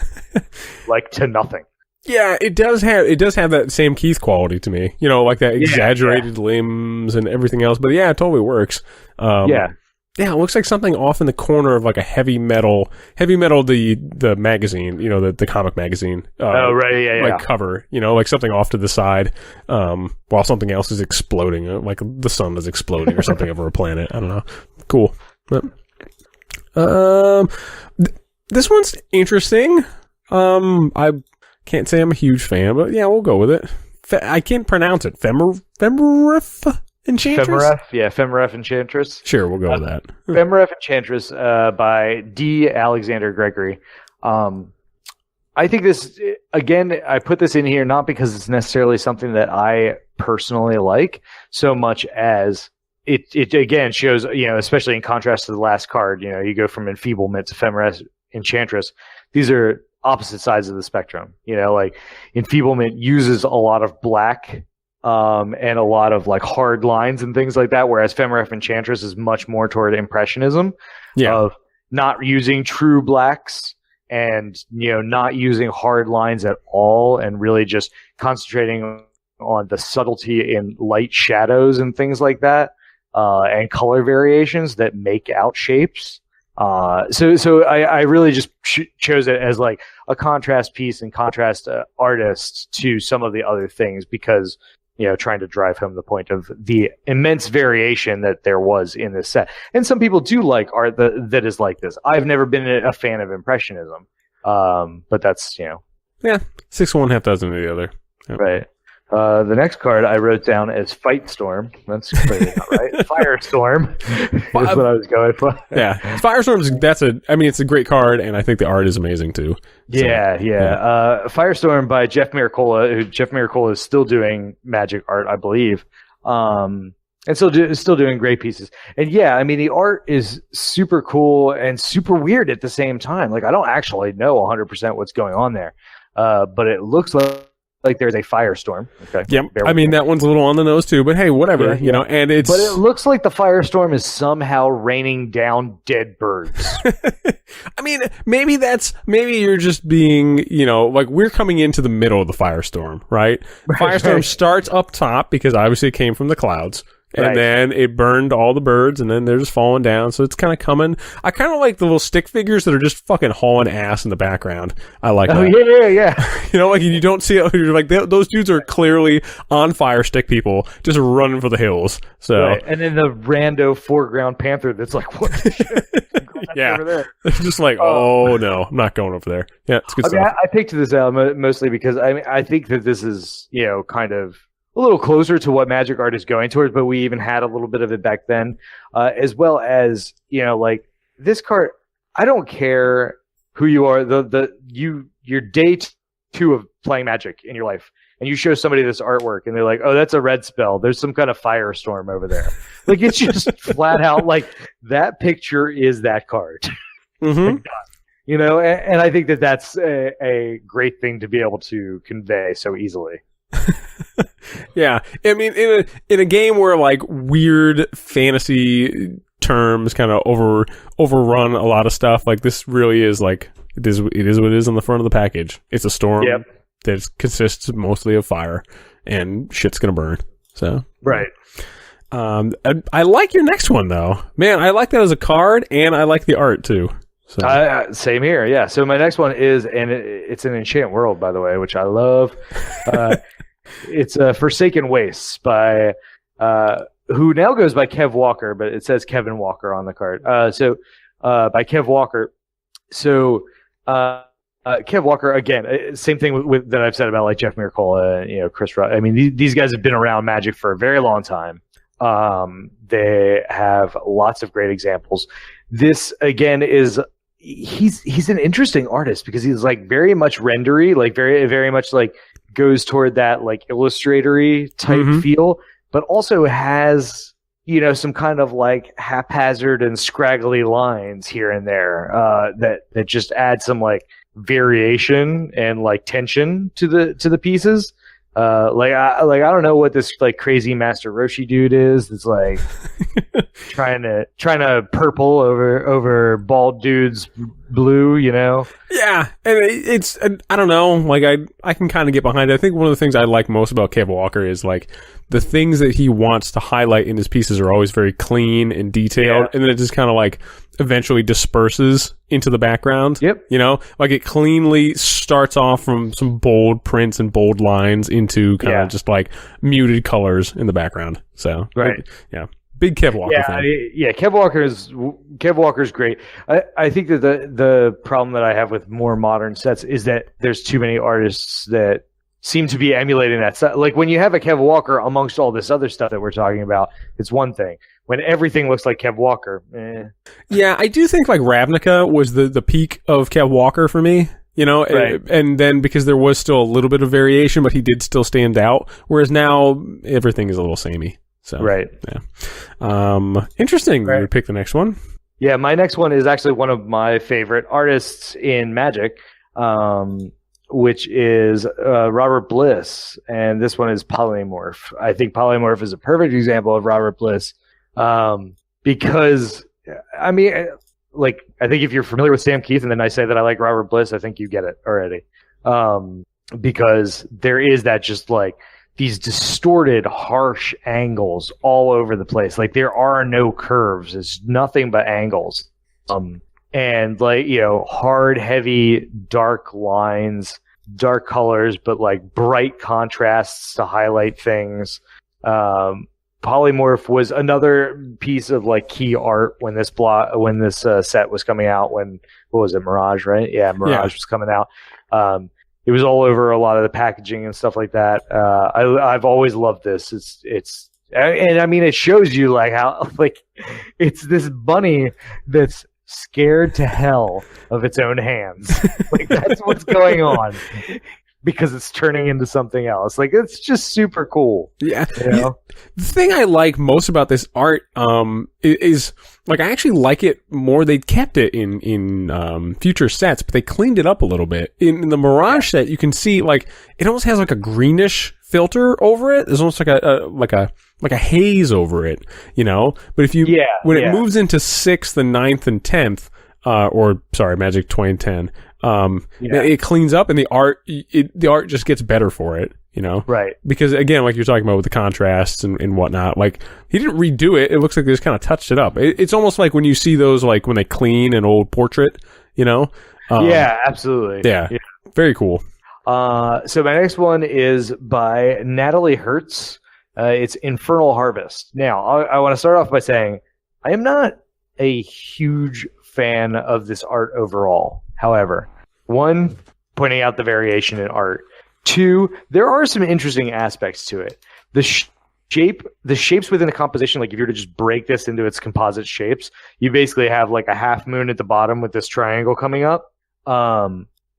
to nothing. Yeah, it does have that Sam Keith quality to me. That exaggerated limbs and everything else. But yeah, it totally works. Yeah, it looks like something off in the corner of a heavy metal, the magazine, the comic magazine. Cover, something off to the side, while something else is exploding, the sun is exploding or something over a planet. I don't know. Cool. But, this one's interesting. I can't say I'm a huge fan, but yeah, we'll go with it. I can't pronounce it. Femeref Enchantress? Femeref Enchantress. Sure, we'll go with that. Femeref Enchantress by D. Alexander Gregory. I think this, again, I put this in here not because it's necessarily something that I personally like, so much as it again shows, especially in contrast to the last card, you go from Enfeeblement to Femeref Enchantress. These are opposite sides of the spectrum. Enfeeblement uses a lot of black and a lot of hard lines and things like that, whereas Femeref Enchantress is much more toward impressionism of not using true blacks and not using hard lines at all, and really just concentrating on the subtlety in light shadows and things like that, and color variations that make out shapes. So I really just chose it as a contrast piece and contrast artist to some of the other things, because trying to drive home the point of the immense variation that there was in this set. And some people do like art that is like this. I've never been a fan of Impressionism, but that's, Yeah, 6 of one, half dozen of the other. Yep. Right. The next card I wrote down as Fightstorm. That's clearly not right. Firestorm is what I was going for. Yeah, Firestorm it's a great card, and I think the art is amazing too. So, yeah. Firestorm by Jeff Miracola, who Jeff Miracola is still doing magic art, I believe, and still doing great pieces. And yeah, the art is super cool and super weird at the same time. I don't actually know 100% what's going on there, but it looks like there's a firestorm. Okay. Yep. That one's a little on the nose too, but hey, whatever, and it's... But it looks like the firestorm is somehow raining down dead birds. Maybe you're just being, we're coming into the middle of the firestorm, right? Firestorm starts up top because obviously it came from the clouds. And then it burned all the birds, and then they're just falling down. So it's kind of coming. I kind of like the little stick figures that are just fucking hauling ass in the background. I like that. Oh, yeah. You don't see it. You're those dudes are clearly on fire stick people just running for the hills. So And then the rando foreground panther that's what the shit? Yeah. Over there. It's just oh, no, I'm not going over there. Yeah, it's good stuff. I picked this out mostly because, I think that this is, kind of a little closer to what magic art is going towards, but we even had a little bit of it back then, as well as this card. I don't care who you are. Your date 2 of playing Magic in your life, and you show somebody this artwork, and they're like, "Oh, that's a red spell. There's some kind of firestorm over there." Like, it's just flat out like that picture is that card. Mm-hmm. You know, and I think that that's a great thing to be able to convey so easily. Yeah, I mean, in a game where like weird fantasy terms kind of overrun a lot of stuff, like this really is like it is what it is on the front of the package. It's a storm that consists mostly of fire, and shit's gonna burn. So right. I like your next one though, man. I like that as a card, and I like the art too. So. Same here, yeah. So my next one is, and it's an Enchant World, by the way, which I love. It's Forsaken Wastes by who now goes by Kev Walker, but it says Kevin Walker on the card. By Kev Walker. So Kev Walker, again, same thing with that I've said about like Jeff Miracola, Chris Rudd. I mean, these guys have been around Magic for a very long time. They have lots of great examples. This again is he's an interesting artist because he's like very much rendery, like very very much like goes toward that like illustratory type feel, but also has some kind of like haphazard and scraggly lines here and there that just add some like variation and like tension to the pieces. I don't know what this like crazy Master Roshi dude is. It's like trying to purple over bald dude's blue, Yeah, and it's I don't know. Like I can kind of get behind it. I think one of the things I like most about Kev Walker is like the things that he wants to highlight in his pieces are always very clean and detailed, and then it just kind of like eventually disperses into the background. Yep. Like it cleanly starts off from some bold prints and bold lines into kind of just like muted colors in the background. So right, big Kev Walker fan. Kev Walker's great. I think that the problem that I have with more modern sets is that there's too many artists that seem to be emulating that set. Like when you have a Kev Walker amongst all this other stuff that we're talking about, it's one thing. When everything looks like Kev Walker, Yeah, I do think like Ravnica was the peak of Kev Walker for me. Right. And then because there was still a little bit of variation, but he did still stand out. Whereas now everything is a little samey. So right. Yeah. Interesting. Right. You pick the next one. Yeah, my next one is actually one of my favorite artists in Magic, which is Robert Bliss, and this one is Polymorph. I think Polymorph is a perfect example of Robert Bliss, because I mean, like I think if you're familiar with Sam Keith, and then I say that I like Robert Bliss, I think you get it already, because there is that just like these distorted, harsh angles all over the place. Like there are no curves; it's nothing but angles. And like hard, heavy, dark lines, dark colors, but like bright contrasts to highlight things. Polymorph was another piece of like key art when this set was coming out. What was it, Mirage, right? Yeah, Mirage was coming out. It was all over a lot of the packaging and stuff like that. I've always loved this. And I mean, it shows you like how like it's this bunny that's scared to hell of its own hands. Like that's what's going on, because it's turning into something else. Like it's just super cool. Yeah. The thing I like most about this art is like I actually like it more. They kept it in future sets, but they cleaned it up a little bit. In the Mirage set, you can see like it almost has like a greenish filter over it. There's almost like a haze over it, But if when it moves into 6th and 9th and 10th, Magic 2010, it cleans up and the art just gets better for it, Right. Because again, like you're talking about with the contrasts and whatnot, like he didn't redo it. It looks like they just kind of touched it up. It's almost like when you see those, like when they clean an old portrait, yeah, absolutely. Yeah. Very cool. So my next one is by Natalie Hertz. It's Infernal Harvest. Now, I want to start off by saying I am not a huge fan of this art overall. However, 1, pointing out the variation in art. 2, there are some interesting aspects to it. The shapes within the composition, like if you were to just break this into its composite shapes, you basically have like a half moon at the bottom with this triangle coming up.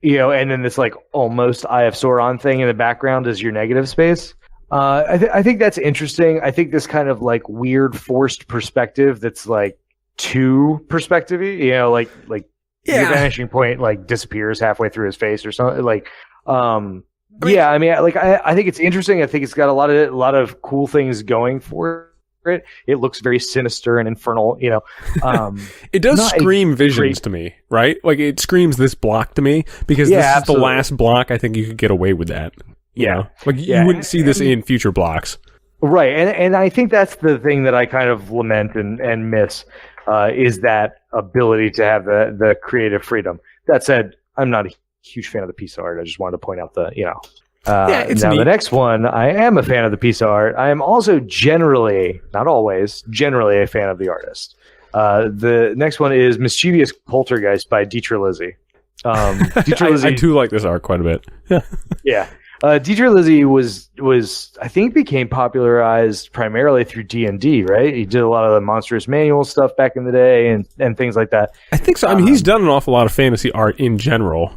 and then this like almost Eye of Sauron thing in the background is your negative space. I think that's interesting. I think this kind of like weird forced perspective that's like too perspective-y, like your vanishing point like disappears halfway through his face or something. Like, I think it's interesting. I think it's got a lot of cool things going for it. It looks very sinister and infernal. It does scream Visions to me, right? Like it screams this block to me because this is the last block. I think you could get away with that. You wouldn't see this in future blocks. Right, and I think that's the thing that I kind of lament and miss is that ability to have the creative freedom. That said, I'm not a huge fan of the piece of art. I just wanted to point out it's now neat. The next one, I am a fan of the piece of art. I am also generally, not always, generally a fan of the artist. The next one is Mischievous Poltergeist by Dieter Lizzie. I do like this art quite a bit. Yeah. Dieter Lizzie was I think became popularized primarily through D&D, right? He did a lot of the Monstrous Manual stuff back in the day and things like that. I think so. I mean, he's done an awful lot of fantasy art in general.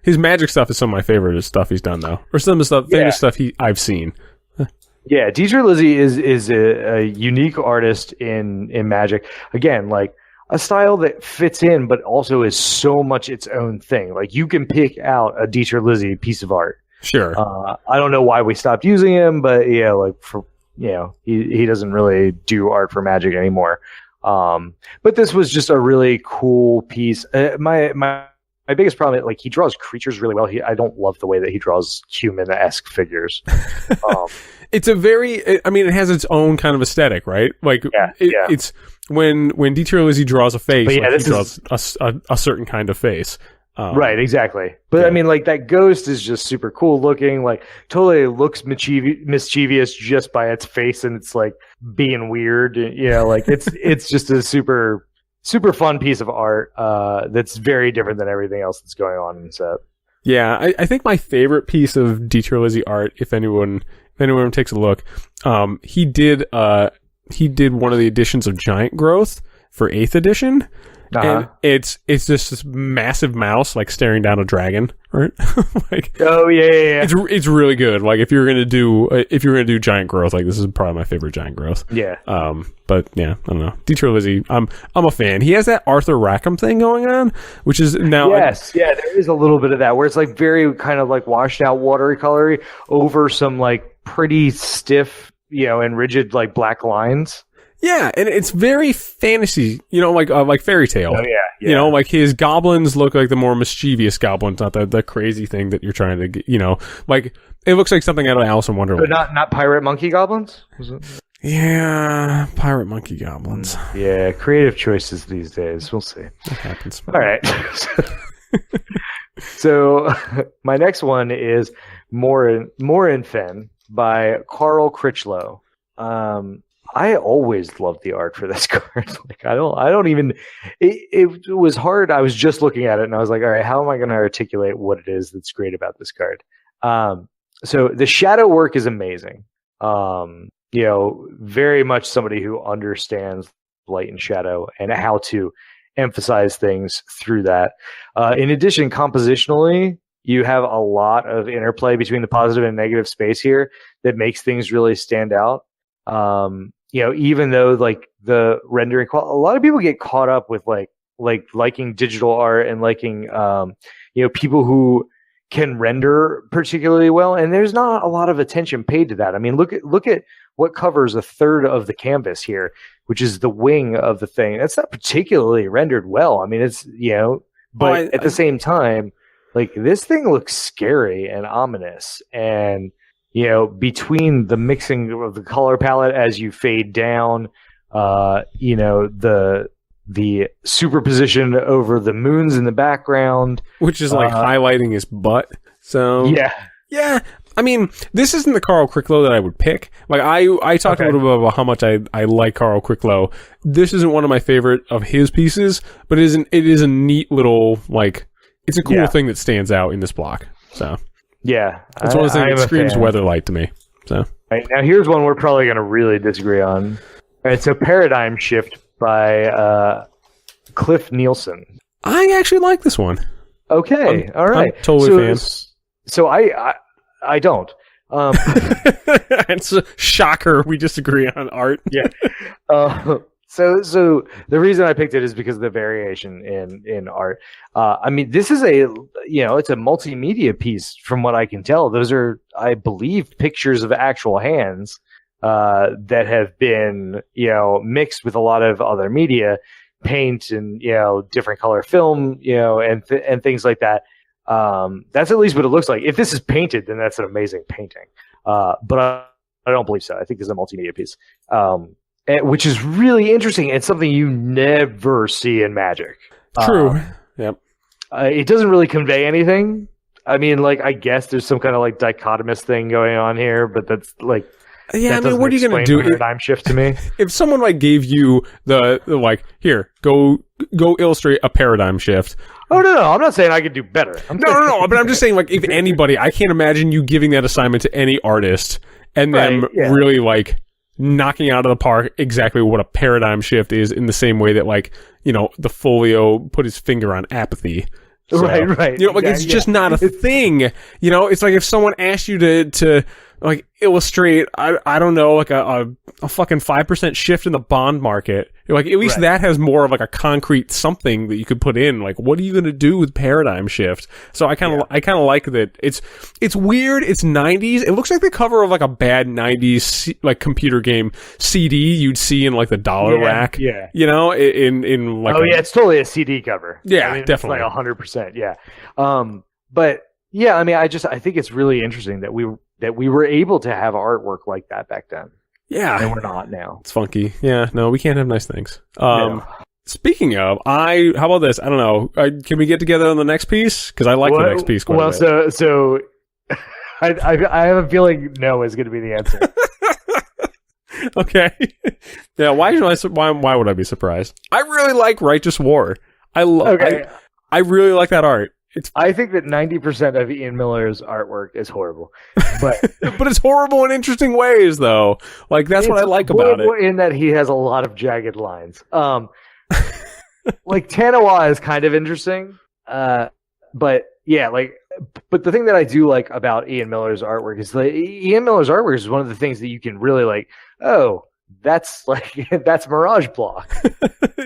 His magic stuff is some of my favorite stuff he's done, though, or some of the famous stuff I've seen. Yeah, Dieter Lizzie is a unique artist in magic. Again, like a style that fits in, but also is so much its own thing. Like you can pick out a Dieter Lizzie piece of art. Sure. I don't know why we stopped using him, but he doesn't really do art for Magic anymore. But this was just a really cool piece. My biggest problem is like he draws creatures really well. I don't love the way that he draws human-esque figures. It's it has its own kind of aesthetic, right? Like it's when Dieter Lizzie draws a face, he draws a certain kind of face. Right, exactly. But I mean, like that ghost is just super cool looking. Like, totally looks mischievous just by its face, and it's like being weird. Like it's just a super super fun piece of art. That's very different than everything else that's going on in the set. Yeah, I think my favorite piece of Dieter Lizzie art, if anyone takes a look, he did one of the editions of Giant Growth for 8th edition. And it's just this massive mouse like staring down a dragon, right? It's really good. Like if you're gonna do Giant Growth, like this is probably my favorite Giant Growth. Yeah. But yeah, I don't know. Dieter Lizzie, I'm a fan. He has that Arthur Rackham thing going on, which is now there is a little bit of that where it's like very kind of like washed out watery colory over some like pretty stiff, and rigid like black lines. Yeah, and it's very fantasy, like fairy tale. Oh, yeah. Like his goblins look like the more mischievous goblins, not the crazy thing that you're trying to get, like it looks like something out of Alice in Wonderland. But not pirate monkey goblins? Yeah, pirate monkey goblins. Yeah, creative choices these days. We'll see. That happens. All right. So my next one is Morin Fen by Carl Critchlow. I always loved the art for this card. Like I don't even. It was hard. I was just looking at it and I was like, all right, how am I going to articulate what it is that's great about this card? So the shadow work is amazing. Very much somebody who understands light and shadow and how to emphasize things through that. In addition, compositionally, you have a lot of interplay between the positive and negative space here that makes things really stand out. Even though like the rendering a lot of people get caught up with like liking digital art and liking people who can render particularly well, and there's not a lot of attention paid to that. I mean, look at what covers a third of the canvas here, which is the wing of the thing. That's not particularly rendered well. I mean, it's but at the same time, like this thing looks scary and ominous, and between the mixing of the color palette as you fade down, the superposition over the moons in the background, which is like highlighting his butt. So yeah. I mean, this isn't the Carl Critchlow that I would pick. Like I talked a little bit about how much I like Carl Critchlow. This isn't one of my favorite of his pieces, but it is a neat little it's a cool thing that stands out in this block. So. Yeah, it's one of the things that screams Weatherlight to me. So, right, now here's one we're probably going to really disagree on. All right, so Paradigm Shift by Cliff Nielsen. I actually like this one. Okay, all right. I'm totally a fan. So I don't. It's a shocker. We disagree on art. Yeah. So the reason I picked it is because of the variation in art. I mean, this is it's a multimedia piece from what I can tell. Those are, I believe, pictures of actual hands that have been, mixed with a lot of other media, paint and, different color film, and things like that. That's at least what it looks like. If this is painted, then that's an amazing painting. But I don't believe so. I think this is a multimedia piece. Which is really interesting and something you never see in Magic. True. Yep. It doesn't really convey anything. I mean, I guess there's some kind of dichotomous thing going on here, but that's yeah. I mean, what are you going to do? Paradigm shift to me. If someone gave you the here, go illustrate a paradigm shift. Oh no, I'm not saying I could do better. No. But I'm just saying, if anybody, I can't imagine you giving that assignment to any artist and them really knocking out of the park exactly what a paradigm shift is in the same way that the Folio put his finger on apathy. So, right. It's just not a thing. It's like if someone asked you to illustrate, I don't know, a fucking 5% shift in the bond market. At least that has more of a concrete something that you could put in. What are you going to do with paradigm shift? So I kind of like that. It's weird. It's 90s. It looks like the cover of a bad 90s computer game CD you'd see in the dollar rack. Yeah. It's totally a CD cover. Yeah, I mean, definitely. 100%. Yeah. But yeah, I mean, I think it's really interesting that we were able to have artwork like that back then. Yeah. And we're not now. It's funky. Yeah, no, we can't have nice things. No. Speaking of, how about this? I don't know. Can we get together on the next piece? Because I like the next piece quite a bit. So I have a feeling no is going to be the answer. Okay. Yeah, why would I be surprised? I really like Righteous War. I really like that art. I think that 90% of Ian Miller's artwork is horrible, but but it's horrible in interesting ways, though. That's what I like about it. In that he has a lot of jagged lines. Tanawa is kind of interesting, but yeah, but the thing that I do like about Ian Miller's artwork is Ian Miller's artwork is one of the things that you can really that's that's Mirage Block.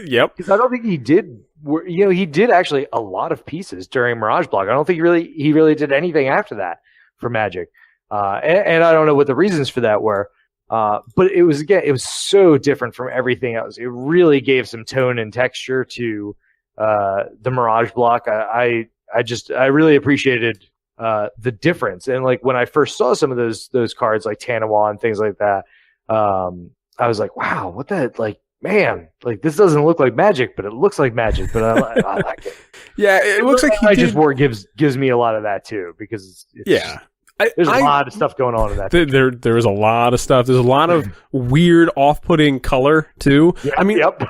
Yep. Because I don't think he did. He did actually a lot of pieces during Mirage Block. I don't think he really did anything after that for Magic. And I don't know what the reasons for that were. But it was so different from everything else. It really gave some tone and texture to the Mirage Block. I really appreciated the difference. And when I first saw some of those cards like Tanawa and things like that, I was like, wow, what the man, this doesn't look like Magic, but it looks like Magic. But I like it. Yeah, it looks like Righteous War gives me a lot of that too, because there's a lot of stuff going on in that. There is a lot of stuff. There's a lot of weird, off-putting color too. Yeah, I mean, yep.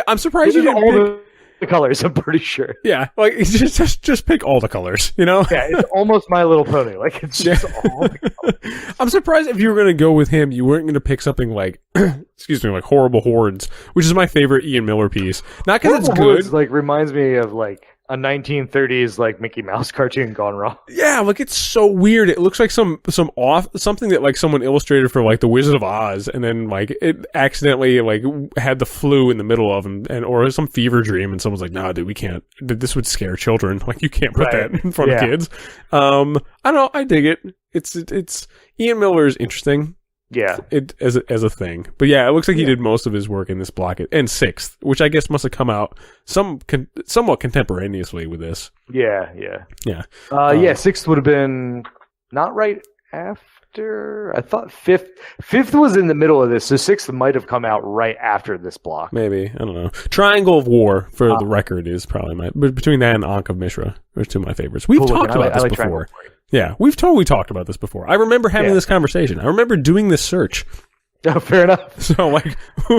I'm surprised you didn't pick the colors. I'm pretty sure. Yeah, just pick all the colors. Yeah, it's almost My Little Pony. It's just all the colors. I'm surprised if you were going to go with him, you weren't going to pick something excuse me, Horrible Hordes, which is my favorite Ian Miller piece. Not because it's good. Hordes, reminds me of a 1930s Mickey Mouse cartoon gone wrong. Yeah, it's so weird. It looks like something that someone illustrated for The Wizard of Oz, and then it accidentally had the flu in the middle of them, or some fever dream, and someone's like, "No, dude, we can't. This would scare children. You can't put that in front of kids." I don't know. I dig it. It's Ian Miller is interesting. Yeah, as a thing, but yeah, it looks like he did most of his work in this block and Sixth, which I guess must have come out somewhat contemporaneously with this. Yeah. Sixth would have been not right after. I thought fifth was in the middle of this, so Sixth might have come out right after this block. Maybe, I don't know. Triangle of War, for the record, is probably between that and Ankh of Mishra, are two of my favorites. We've talked about this before. Yeah, we've totally talked about this before. I remember having this conversation. I remember doing this search. Oh, fair enough. So,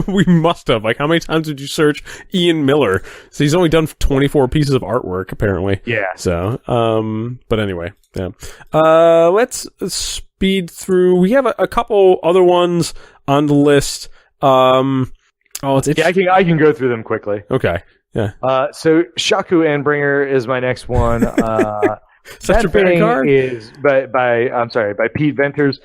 we must have. How many times did you search Ian Miller? So he's only done 24 pieces of artwork, apparently. Yeah. So, but anyway, yeah. Let's speed through. We have a couple other ones on the list. It's I can go through them quickly. Okay. Yeah. So Shaku Endbringer is my next one. Such a bad card. Is by Pete Venters.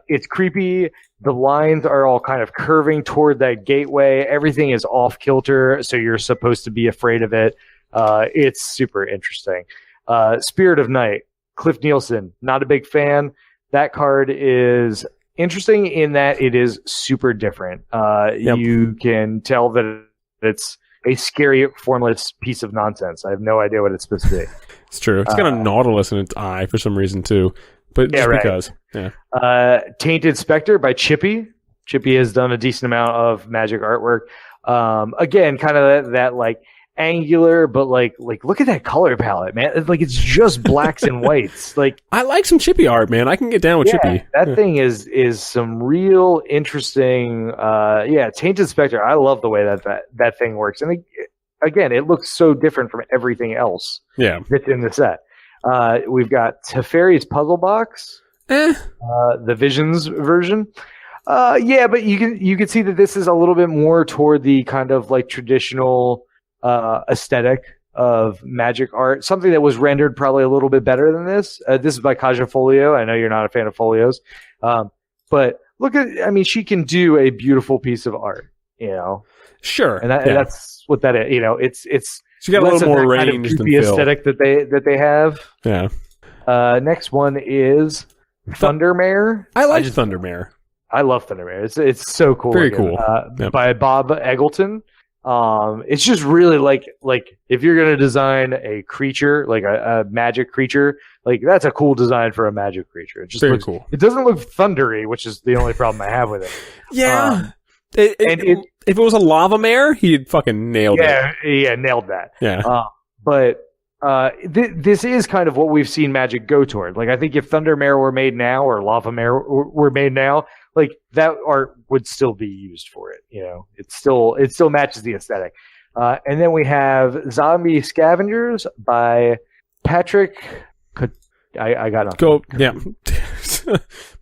It's creepy. The lines are all kind of curving toward that gateway. Everything is off kilter, so you're supposed to be afraid of it. It's super interesting. Spirit of Night, Cliff Nielsen, not a big fan. That card is interesting in that it is super different. You can tell that it's a scary, formless piece of nonsense. I have no idea what it's supposed to be. It's true. It's got a nautilus in its eye for some reason too, but just because. Yeah. Tainted Spectre by Chippy. Chippy has done a decent amount of Magic artwork. Again, kind of that like angular, but like look at that color palette, man. It's like it's just blacks and whites. Like I like some Chippy art, man. I can get down with Chippy. That thing is some real interesting. Tainted Spectre. I love the way that thing works, and again, it looks so different from everything else. Yeah, that's in the set. We've got Teferi's Puzzle Box, the Visions version. But you can see that this is a little bit more toward the kind of like traditional aesthetic of Magic art, something that was rendered probably a little bit better than this. This is by Kaja Folio. I know you're not a fan of folios, but she can do a beautiful piece of art, Sure, and that's what that is. It's she got a little more range than the aesthetic that they have. Yeah. Next one is Thundermare. I like Thundermare. I love Thundermare. It's so cool. Very cool. By Bob Eggleton. It's just really like if you're gonna design a creature, like a magic creature, like that's a cool design for a magic creature. It just very looks cool. It doesn't look thundery, which is the only problem I have with it. Yeah. If it was a lava mare, he'd fucking nailed it. Yeah, nailed that. Yeah. This is kind of what we've seen Magic go toward. Like I think if Thundermare were made now or Lava Mare were made now, like that art would still be used for it. It still matches the aesthetic. And then we have Zombie Scavengers by Patrick. I got nothing. Go. Yeah.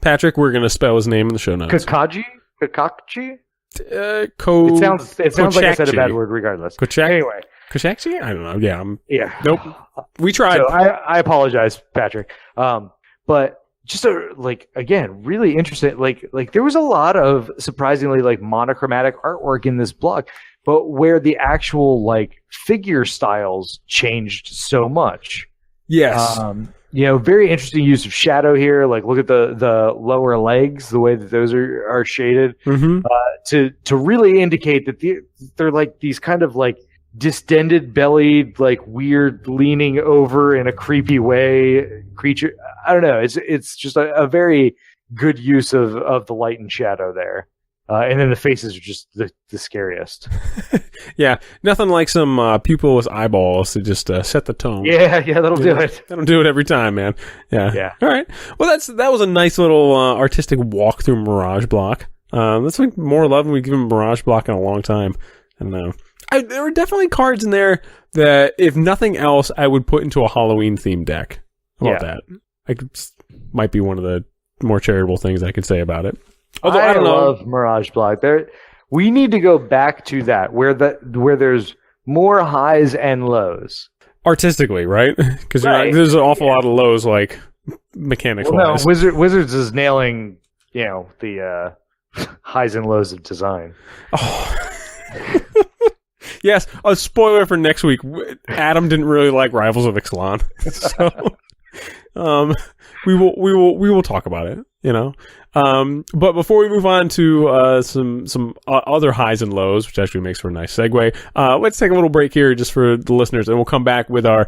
Patrick, we're gonna spell his name in the show notes. Kakachi. It sounds like I said a bad word regardless. Anyway. Koshakchi? I don't know. Yeah. Nope. We tried. So I apologize, Patrick. But just again, really interesting. Like there was a lot of surprisingly like monochromatic artwork in this block, but where the actual like figure styles changed so much. Yes. Very interesting use of shadow here. Like look at the lower legs, the way that those are shaded, to really indicate that they're like these kind of like distended bellied, like weird leaning over in a creepy way creature. I don't know. It's just a very good use of the light and shadow there. And then the faces are just the scariest. Yeah, nothing like some pupilless eyeballs to just set the tone. Yeah, that'll do it. That'll do it every time, man. Yeah. All right. Well, that was a nice little artistic walk through Mirage Block. That's like more love than we've given Mirage Block in a long time. I don't know. There were definitely cards in there that, if nothing else, I would put into a Halloween themed deck. How about that? Might be one of the more charitable things I could say about it. Although I don't love Mirage Block. We need to go back to that where there's more highs and lows artistically, right? Because there's an awful lot of lows, like mechanics wise. No, Wizards is nailing the highs and lows of design. Oh. Yes, a spoiler for next week. Adam didn't really like Rivals of Ixalan, so we will talk about it. But before we move on to some other highs and lows, which actually makes for a nice segue, let's take a little break here just for the listeners, and we'll come back with our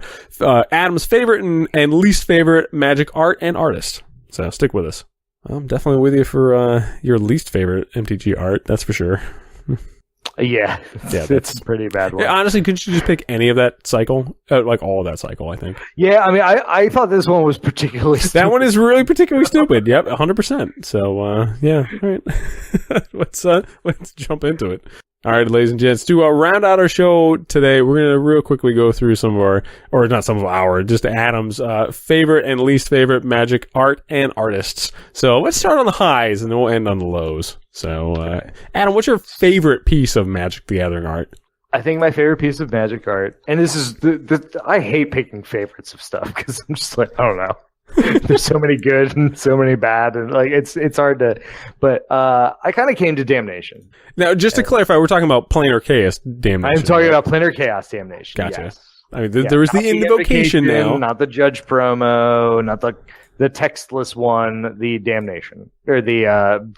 Adam's favorite and least favorite Magic art and artist. So stick with us. I'm definitely with you for your least favorite MTG art. That's for sure. Yeah, it's a pretty bad one. Yeah, honestly, could you just pick any of that cycle? Like all of that cycle, I think. Yeah, I mean, I thought this one was particularly stupid. That one is really particularly stupid. Yep, 100%. So, yeah, all right. Let's jump into it. All right, ladies and gents, to round out our show today, we're going to real quickly go through just Adam's favorite and least favorite Magic art and artists. So let's start on the highs, and then we'll end on the lows. So, Adam, what's your favorite piece of Magic the Gathering art? I think my favorite piece of Magic art, and this is I hate picking favorites of stuff because I'm just like, I don't know. There's so many good and so many bad, and like it's hard to. But I kind of came to Damnation. Now, just to clarify, we're talking about Planar Chaos Damnation. I'm talking about Planar Chaos Damnation. Gotcha. Yes. I mean, there was the Invocation now, not the Judge promo, not the textless one, the Damnation or the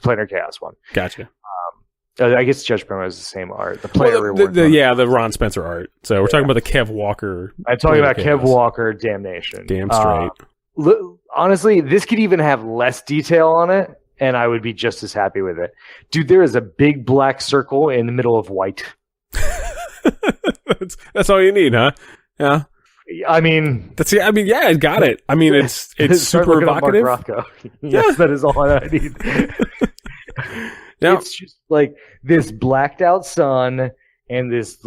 Planar Chaos one. Gotcha. I guess Judge promo is the same art. The player reward. The Ron Spencer art. So we're talking about the Kev Walker. I'm talking about Kev Walker Damnation. Damn straight. Honestly, this could even have less detail on it, and I would be just as happy with it. Dude, there is a big black circle in the middle of white. That's all you need, huh? Yeah. I mean, yeah, I got it. I mean, it's super evocative. Yes, that is all I need. Now, it's just like this blacked out sun and this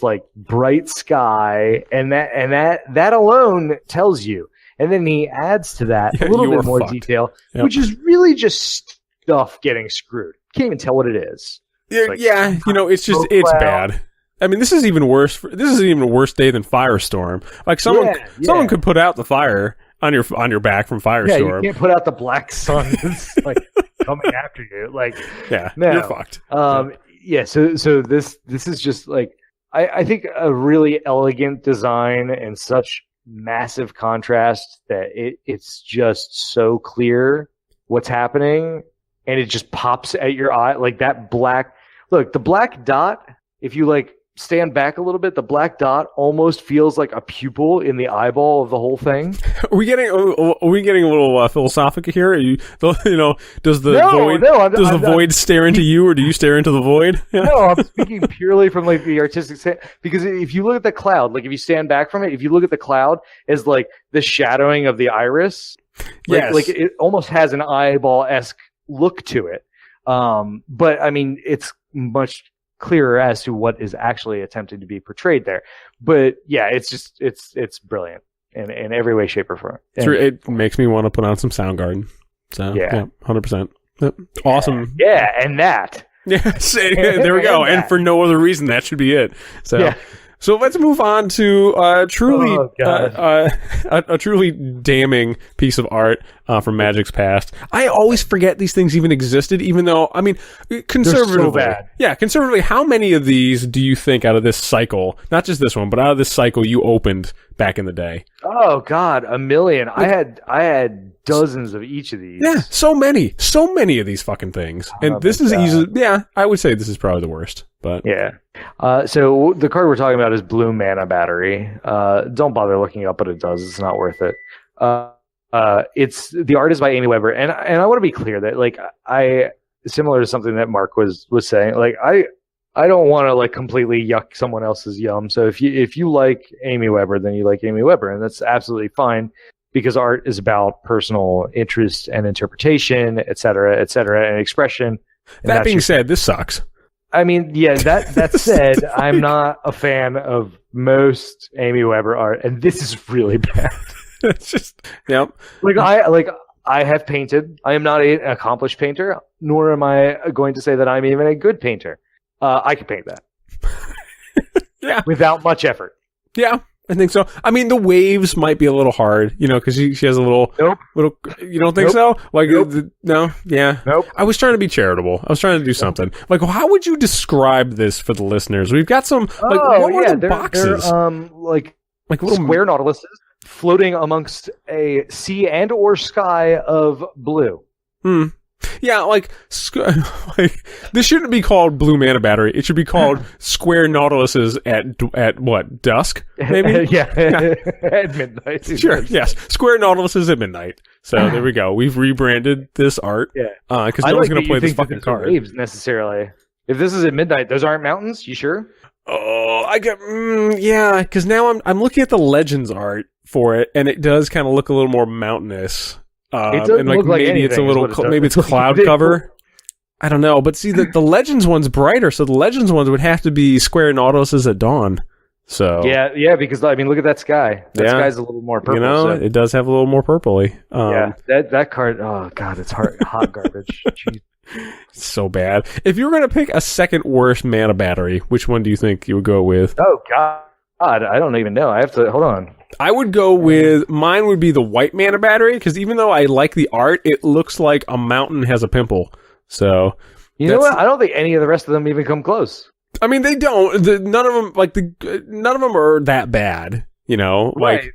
like bright sky, and that alone tells you. And then he adds to that a little bit more detail, which is really just stuff getting screwed. Can't even tell what it is. It's it's bad. I mean, this is even worse. This is an even worse day than Firestorm. Like someone could put out the fire on your back from Firestorm. Yeah, you can't put out the black sun that's like coming after you. Like, you're fucked. So this is just like I think a really elegant design and such massive contrast that it's just so clear what's happening, and it just pops at your eye like that black. Look, the black dot. If you like stand back a little bit, the black dot almost feels like a pupil in the eyeball of the whole thing. Are we getting a little philosophical here? Does the void stare into you, or do you stare into the void? Yeah. No, I'm speaking purely from like the artistic sense, because if you look at the cloud, like if you stand back from it, if you look at the cloud as like the shadowing of the iris, like it almost has an eyeball-esque look to it. But I mean, it's much clearer as to what is actually attempted to be portrayed there. But yeah, it's brilliant in every way, shape, or form. It makes me want to put on some Soundgarden. So yeah, 100%. Awesome. Yeah, and that. Yes, there we go. And for no other reason, that should be it. So. Yeah. So let's move on to a truly damning piece of art from Magic's past. I always forget these things even existed, even though, I mean, conservatively, conservatively, how many of these do you think out of this cycle, not just this one, but out of this cycle you opened back in the day? Oh God, a million. I had dozens of each of these. Yeah, so many of these fucking things. And this is easily, I would say this is probably the worst. But yeah. So the card we're talking about is Blue Mana Battery. Don't bother looking up what it does. It's not worth it. It's the art is by Amy Weber, and I want to be clear that like similar to something that Mark was saying, like I don't want to like completely yuck someone else's yum. So if you like Amy Weber, then you like Amy Weber, and that's absolutely fine, because art is about personal interest and interpretation, et cetera, and expression. And that being said, this sucks. I mean, yeah, that said, I'm not a fan of most Amy Weber art, and this is really bad. It's just, yep. I have painted. I am not an accomplished painter, nor am I going to say that I'm even a good painter. I can paint that. Yeah. Without much effort. Yeah, I think so. I mean, the waves might be a little hard, because she has a little... Nope. You don't think so? Like, nope. No? Yeah. Nope. I was trying to be charitable. I was trying to do something. Like, how would you describe this for the listeners? We've got some... what were the boxes? They're, like little square nautiluses floating amongst a sea and or sky of blue. Yeah, like this shouldn't be called Blue Mana Battery. It should be called Square Nautiluses at what, dusk? Maybe? Yeah. At midnight. Sure, yes. Square Nautiluses at midnight. So there we go. We've rebranded this art. Yeah. Because no one's going to play this fucking card. Waves necessarily. If this is at midnight, those aren't mountains? You sure? Oh, I get... yeah, because now I'm looking at the Legends art for it, and it does kind of look a little more mountainous. It doesn't look like maybe anything, it's a little maybe it's cloud cover. I don't know, but see the Legends one's brighter, so the Legends ones would have to be Square Nautiluses at dawn. So yeah, because I mean, look at that sky. That sky's a little more purple. It does have a little more purpley. Yeah, that card. Oh God, it's hot garbage. Jeez. It's so bad. If you were going to pick a second worst mana battery, which one do you think you would go with? Oh God, I don't even know. I have to hold on. I would go with, mine would be the white mana battery, because even though I like the art, it looks like a mountain has a pimple. So, you know what? I don't think any of the rest of them even come close. I mean, they don't. None of them are that bad. You know, right.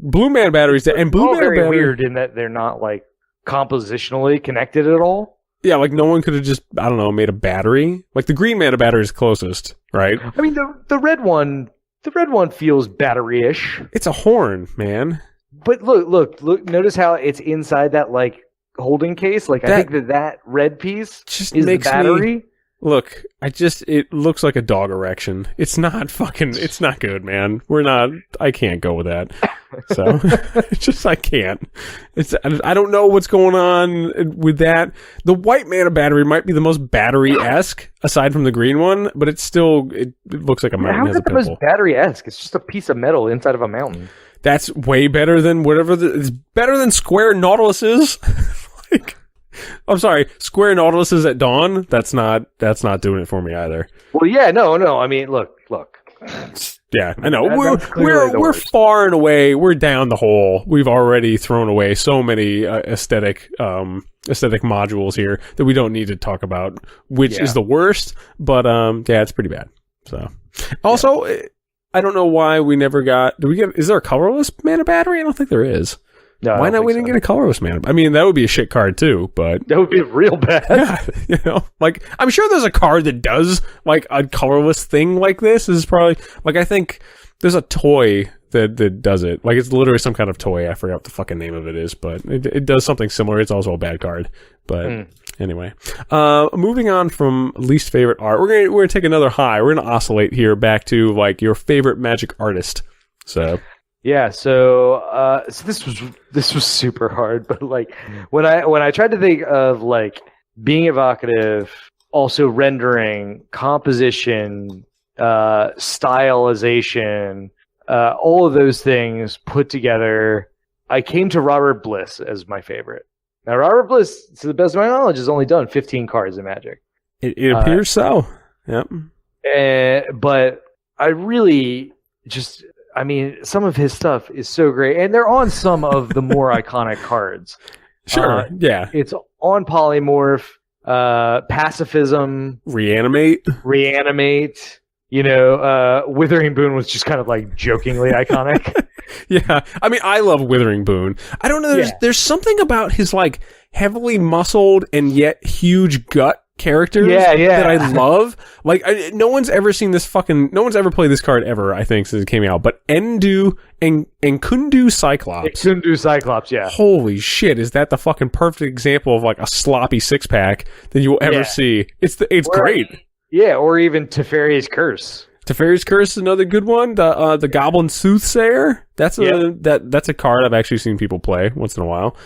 Blue mana batteries, and blue mana very battery, weird in that they're not like compositionally connected at all. Yeah, like no one could have just, I don't know, made a battery. Like the green mana battery is closest, right? I mean, the red one feels battery-ish. It's a horn, man. But look. Notice how it's inside that like holding case. Like I think that red piece just is makes the battery. Me, look, it looks like a dog erection. It's not good, man. I can't go with that. So, I can't. I don't know what's going on with that. The white mana battery might be the most battery-esque, aside from the green one, but it looks like a mountain has a pimple. How is it the most battery-esque? It's just a piece of metal inside of a mountain. That's way better than it's better than Square Nautiluses. I'm sorry, Square Nautiluses at dawn. That's not doing it for me either. Well, yeah, no. I mean, look. Yeah, I know. We're far and away. We're down the hole. We've already thrown away so many aesthetic modules here that we don't need to talk about which is the worst. But it's pretty bad. So, also, I don't know why we never got. Is there a colorless mana battery? I don't think there is. No, why not? We didn't get a colorless mana. I mean, that would be a shit card too, but that would be real bad. Yeah, like I'm sure there's a card that does like a colorless thing like this. This is probably like I think there's a toy that does it. Like it's literally some kind of toy. I forgot what the fucking name of it is, but it does something similar. It's also a bad card. But anyway, moving on from least favorite art, we're gonna take another high. We're gonna oscillate here back to like your favorite Magic artist. So. Yeah, so this was super hard, but like when I tried to think of like being evocative, also rendering, composition, stylization, all of those things put together, I came to Robert Bliss as my favorite. Now Robert Bliss, to the best of my knowledge, has only done 15 cards in Magic. It appears so. Yep. But I really just. I mean, some of his stuff is so great, and they're on some of the more iconic cards. Sure, yeah. It's on Polymorph, Pacifism, Reanimate. You know, Withering Boon was just kind of like jokingly iconic. Yeah, I mean, I love Withering Boon. I don't know. There's something about his like heavily muscled and yet huge gut characters that I love. Like no one's ever played this card ever, I think, since it came out, but Endu and Kundu Cyclops. Kundu Cyclops, yeah. Holy shit, is that the fucking perfect example of like a sloppy six pack that you will ever see. It's great. Yeah, or even Teferi's Curse. Teferi's Curse is another good one. The Goblin Soothsayer. That's a card I've actually seen people play once in a while.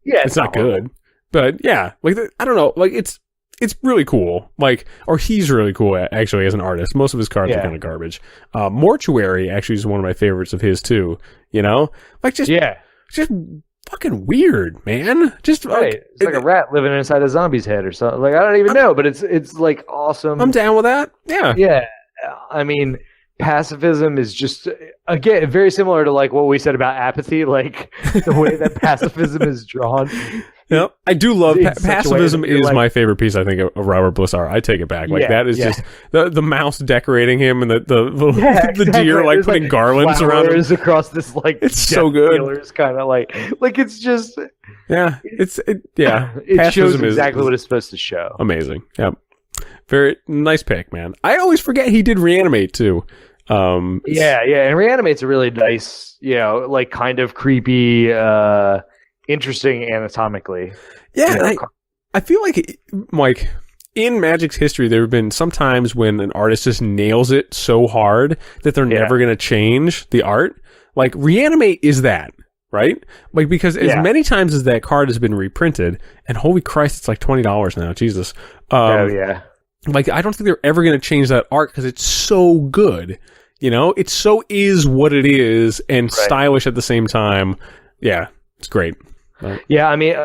It's not good. But yeah, like I don't know, like it's really cool. Like, or he's really cool actually as an artist. Most of his cards are kind of garbage. Mortuary actually is one of my favorites of his too. You know, like just fucking weird, man. Just it's like a rat living inside a zombie's head or something. Like I don't even know, but it's like awesome. I'm down with that. Yeah, yeah. I mean, pacifism is just again very similar to like what we said about apathy. Like the way that pacifism is drawn. Yep. I do love pacifism is like, my favorite piece, I think, of Robert Bliss art. I take it back. Like that is just the mouse decorating him and the deer like putting like garlands around him across this like it's so good. Kind of like it's just it shows exactly what it's supposed to show. Amazing. Yep. Very nice pick, man. I always forget he did Reanimate too. And Reanimate's a really nice, like kind of creepy interesting anatomically. Yeah, I feel like in Magic's history, there have been some times when an artist just nails it so hard that they're never going to change the art. Like Reanimate is that, right? Like because as many times as that card has been reprinted, and holy Christ, it's like $20 now. Jesus. Like I don't think they're ever going to change that art because it's so good. You know, it so is what it is and stylish at the same time. Yeah, it's great. Yeah, I mean,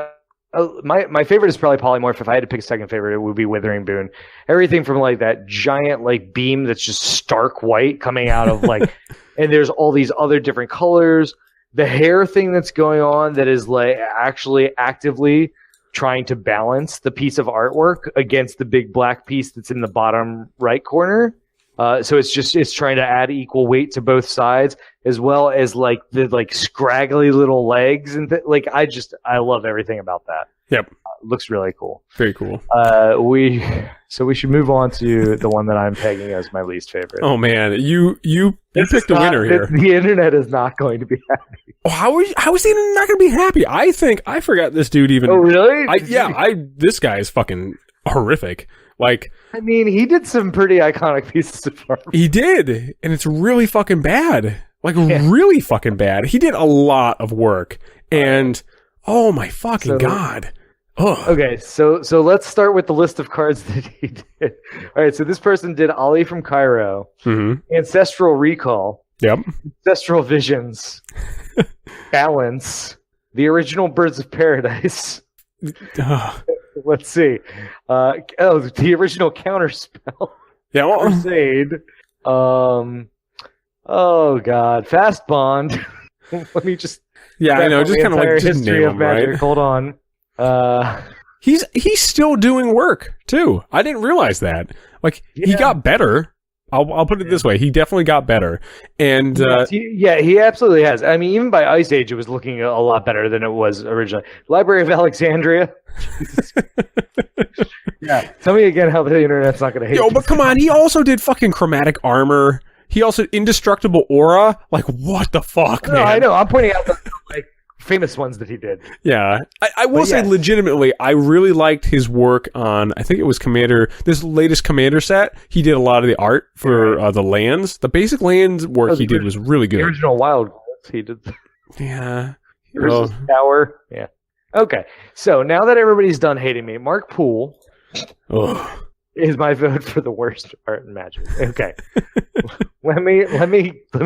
my favorite is probably Polymorph. If I had to pick a second favorite, it would be Withering Boon. Everything from like that giant like beam that's just stark white coming out of like, and there's all these other different colors. The hair thing that's going on that is like actually actively trying to balance the piece of artwork against the big black piece that's in the bottom right corner. So it's trying to add equal weight to both sides, as well as like the like scraggly little legs and I love everything about that. Yep, looks really cool. Very cool. We should move on to the one that I'm pegging as my least favorite. Oh man, you picked a winner here. The internet is not going to be happy. Oh, how is the internet not going to be happy? I think I forgot this dude even. Oh really? This guy is fucking horrific. Like, I mean, he did some pretty iconic pieces of art. He did, and it's really fucking bad. Like, really fucking bad. He did a lot of work, and oh my fucking god. Ugh. Okay, so let's start with the list of cards that he did. All right, so this person did Ali from Cairo, Ancestral Recall, Ancestral Visions, Balance, the original Birds of Paradise. Let's see. The original Counterspell. Yeah, well, Crusade. Oh God, Fast Bond. Let me just. Yeah, I know. Just kind of like just history name of them, magic. right? Hold on. He's still doing work too. I didn't realize that. Like he got better. I'll put it this way: he definitely got better, and he absolutely has. I mean, even by Ice Age, it was looking a lot better than it was originally. Library of Alexandria. Yeah, tell me again how the internet's not going to hate. Yo, but come on, he also did fucking Chromatic Armor. He also Indestructible Aura. Like, what the fuck, man? I know. I'm pointing out the like famous ones that he did. Yeah, I will say legitimately, I really liked his work on. I think it was this latest Commander set. He did a lot of the art for the lands. The basic lands work he did was really good. The original Wild Cards he did. Yeah. Versus Tower. Yeah. Okay, so now that everybody's done hating me, Mark Poole is my vote for the worst art in Magic. Okay, let me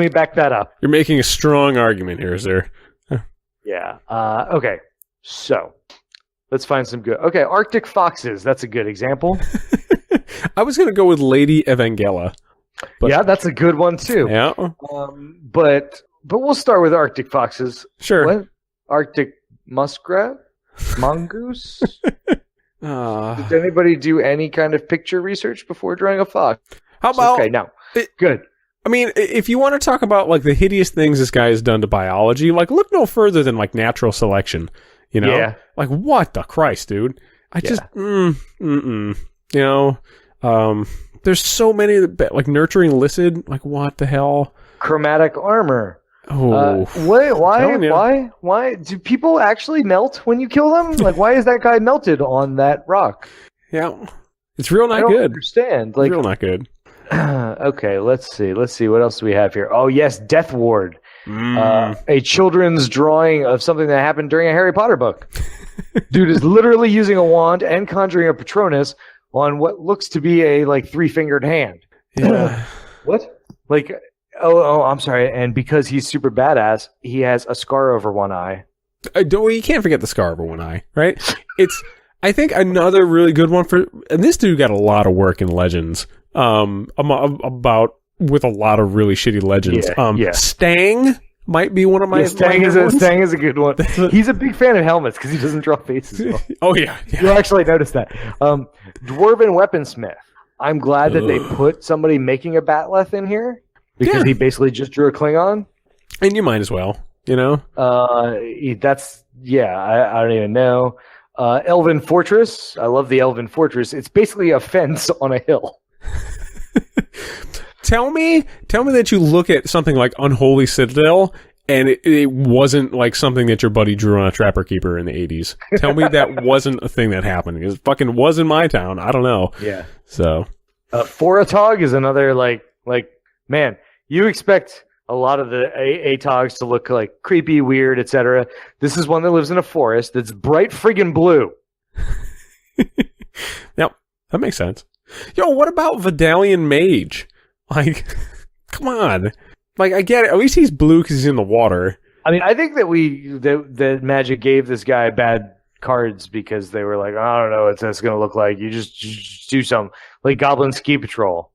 back that up. You're making a strong argument here, sir. Yeah. Okay, so let's find some good. Okay, Arctic Foxes. That's a good example. I was gonna go with Lady Evangela. But, yeah, that's a good one too. Yeah. But we'll start with Arctic Foxes. Sure. What? Arctic Muskrat? Mongoose? Did anybody do any kind of picture research before drawing a fox? How about... Okay, no. Good. I mean, if you want to talk about like the hideous things this guy has done to biology, like look no further than like natural selection. You know? Yeah. Like what the Christ, dude? There's so many like Nurturing Licid. Like what the hell? Chromatic Armor. Oh, why do people actually melt when you kill them? Like, why is that guy melted on that rock? Yeah, it's real not I don't good. Understand? Like, real not good. Okay, let's see. What else do we have here? Oh yes, Death Ward, a children's drawing of something that happened during a Harry Potter book. Dude is literally using a wand and conjuring a Patronus on what looks to be a like 3-fingered hand. Yeah. What? Like. Oh, I'm sorry. And because he's super badass, he has a scar over one eye. You can't forget the scar over one eye, right? It's, I think, another really good one and this dude got a lot of work in Legends, about with a lot of really shitty Legends. Stang might be one of my. Stang is a good one. He's a big fan of helmets because he doesn't draw faces well. Oh yeah. You actually noticed that. Dwarven Weaponsmith. I'm glad that they put somebody making a Batleth in here. Because he basically just drew a Klingon. And you might as well, you know? I don't even know. Elven Fortress. I love the Elven Fortress. It's basically a fence on a hill. Tell me that you look at something like Unholy Citadel and it wasn't like something that your buddy drew on a Trapper Keeper in the 80s. Tell me that wasn't a thing that happened. It fucking was in my town. I don't know. Yeah. So. Foratog is another like, man, you expect a lot of the ATOGs to look like creepy, weird, etc. This is one that lives in a forest that's bright friggin' blue. Yep, that makes sense. Yo, what about Vidalian Mage? Like, come on. Like, I get it. At least he's blue because he's in the water. I mean, I think that that Magic gave this guy bad cards because they were like, I don't know what that's going to look like. You just do some like Goblin Ski Patrol.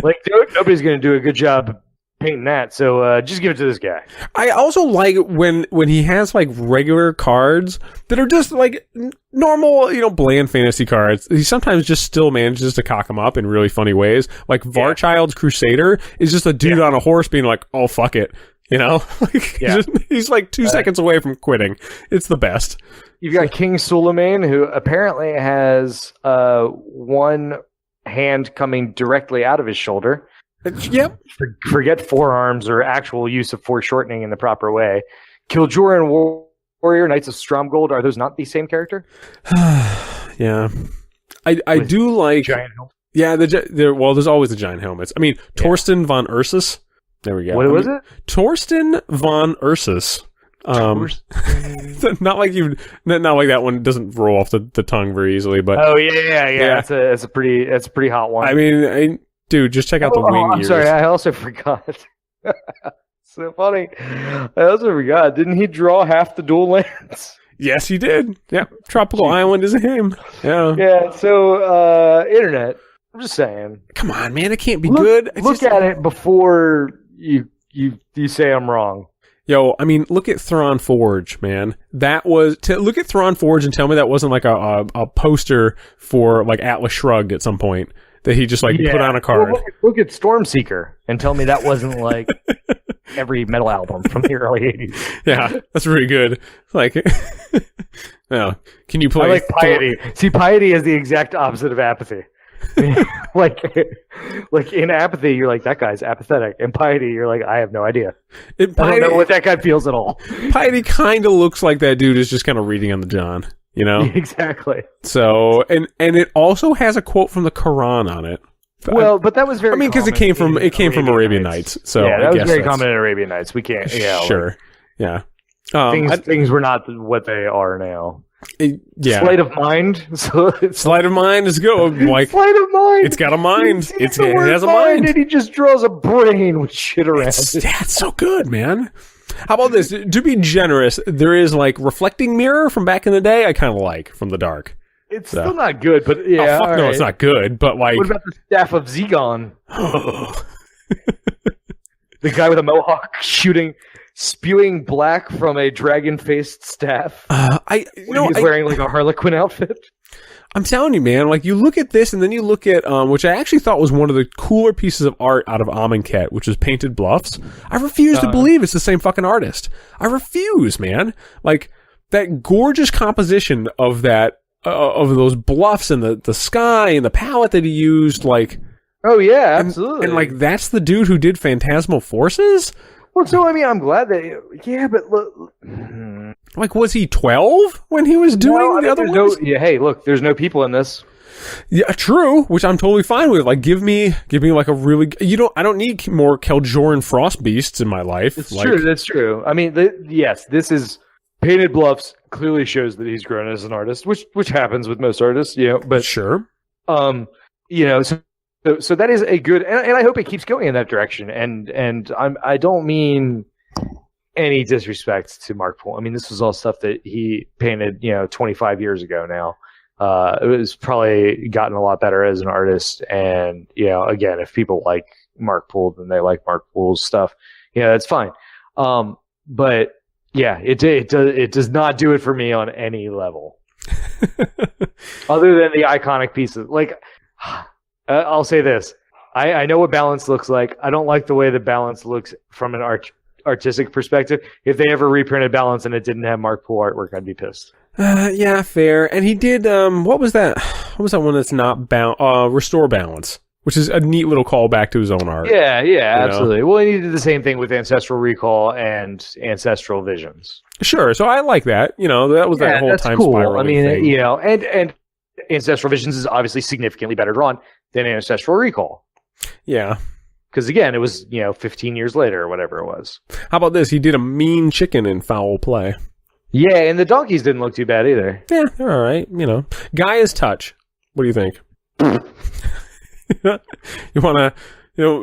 Like nobody's going to do a good job painting that, so just give it to this guy. I also like when he has like regular cards that are just like normal, bland fantasy cards. He sometimes just still manages to cock them up in really funny ways. Like Varchild's Crusader is just a dude on a horse being like, "Oh fuck it," he's like 2 seconds away from quitting. It's the best. You've got King Suleiman, who apparently has one hand coming directly out of his shoulder. Yep. Forget forearms or actual use of foreshortening in the proper way. Kil'jaeden Warrior, Knights of Stromgold, are those not the same character? Yeah. I do like... Giant helmet? Yeah, there's always the giant helmets. I mean, Torsten von Ursus. There we go. What was it? Torsten von Ursus. Not like that one doesn't roll off the tongue very easily, but... Oh, yeah. That's a pretty hot one. I mean... Dude, just check out the wing I'm ears. sorry, I also forgot. So funny. I also forgot. Didn't he draw half the dual lands? Yes, he did. Yeah, Tropical Island is him. Yeah. Yeah, so, Internet, I'm just saying. Come on, man, it can't be good. Look at it before you say I'm wrong. Yo, I mean, look at Thrawn Forge, man. Look at Thrawn Forge and tell me that wasn't like a poster for like Atlas Shrugged at some point. That he just put on a card. Well, look at Stormseeker and tell me that wasn't like every metal album from the early 80s. Yeah, that's really good. Like, no, can you play? I like Piety. See, Piety is the exact opposite of apathy. like in Apathy, you're like, that guy's apathetic. In Piety, you're like, I have no idea. I don't know what that guy feels at all. Piety kind of looks like that dude is just kind of reading on the John. Exactly. So, and it also has a quote from the Quran on it. Well, but that was very. I mean, because it came from Arabian Nights. So yeah, that was very common in Arabian Nights. We can't. Yeah, sure. Yeah. Things were not what they are now. Sleight of mind. Sleight of mind is good. Like, sleight of mind. It's got a mind. It has a mind, and he just draws a brain with shit around. It's so good, man. How about this? To be generous, there is like Reflecting Mirror from back in the day. I kind of like from the dark. It's still not good, but yeah. Oh, fuck no, it's not good. But like, what about the Staff of Zegon? The guy with a mohawk spewing black from a dragon-faced staff. He's wearing like a Harlequin outfit. I'm telling you, man, like you look at this and then you look at, which I actually thought was one of the cooler pieces of art out of Amonkhet, which is Painted Bluffs. I refuse to believe it's the same fucking artist. I refuse, man. Like that gorgeous composition of that, of those bluffs and the sky and the palette that he used, like. Oh yeah, absolutely. And like that's the dude who did Phantasmal Forces? Well, so I mean, I'm glad that. Yeah, but look. Like, was he 12 when he was doing the other ones? Hey, look, there's no people in this. Yeah, true. Which I'm totally fine with. Like, give me like a really. I don't need more Kil'jaeden Frost Beasts in my life. It's true. That's true. I mean, yes, this is Painted Bluffs. Clearly shows that he's grown as an artist, which happens with most artists, But sure. So that is a good, and I hope it keeps going in that direction. And I don't mean any disrespect to Mark Poole. I mean, this was all stuff that he painted, 25 years ago now. It was probably gotten a lot better as an artist. And, again, if people like Mark Poole, then they like Mark Poole's stuff. That's fine. But yeah, it does not do it for me on any level. Other than the iconic pieces. Like, I'll say this. I know what balance looks like. I don't like the way the balance looks from an artistic perspective. If they ever reprinted balance and it didn't have Mark Poole artwork, I'd be pissed. Yeah, fair. And he did, what was that? What was that one that's not Restore Balance, which is a neat little callback to his own art. Yeah, absolutely. Well, he did the same thing with Ancestral Recall and Ancestral Visions. Sure. So I like that. That was that whole time spiral. I mean, thing. And Ancestral Visions is obviously significantly better drawn than Ancestral Recall. Yeah. Because again, it was, 15 years later or whatever it was. How about this? He did a mean chicken in Foul Play. Yeah, and the donkeys didn't look too bad either. Yeah, they're all right. Gaia's Touch. What do you think? You want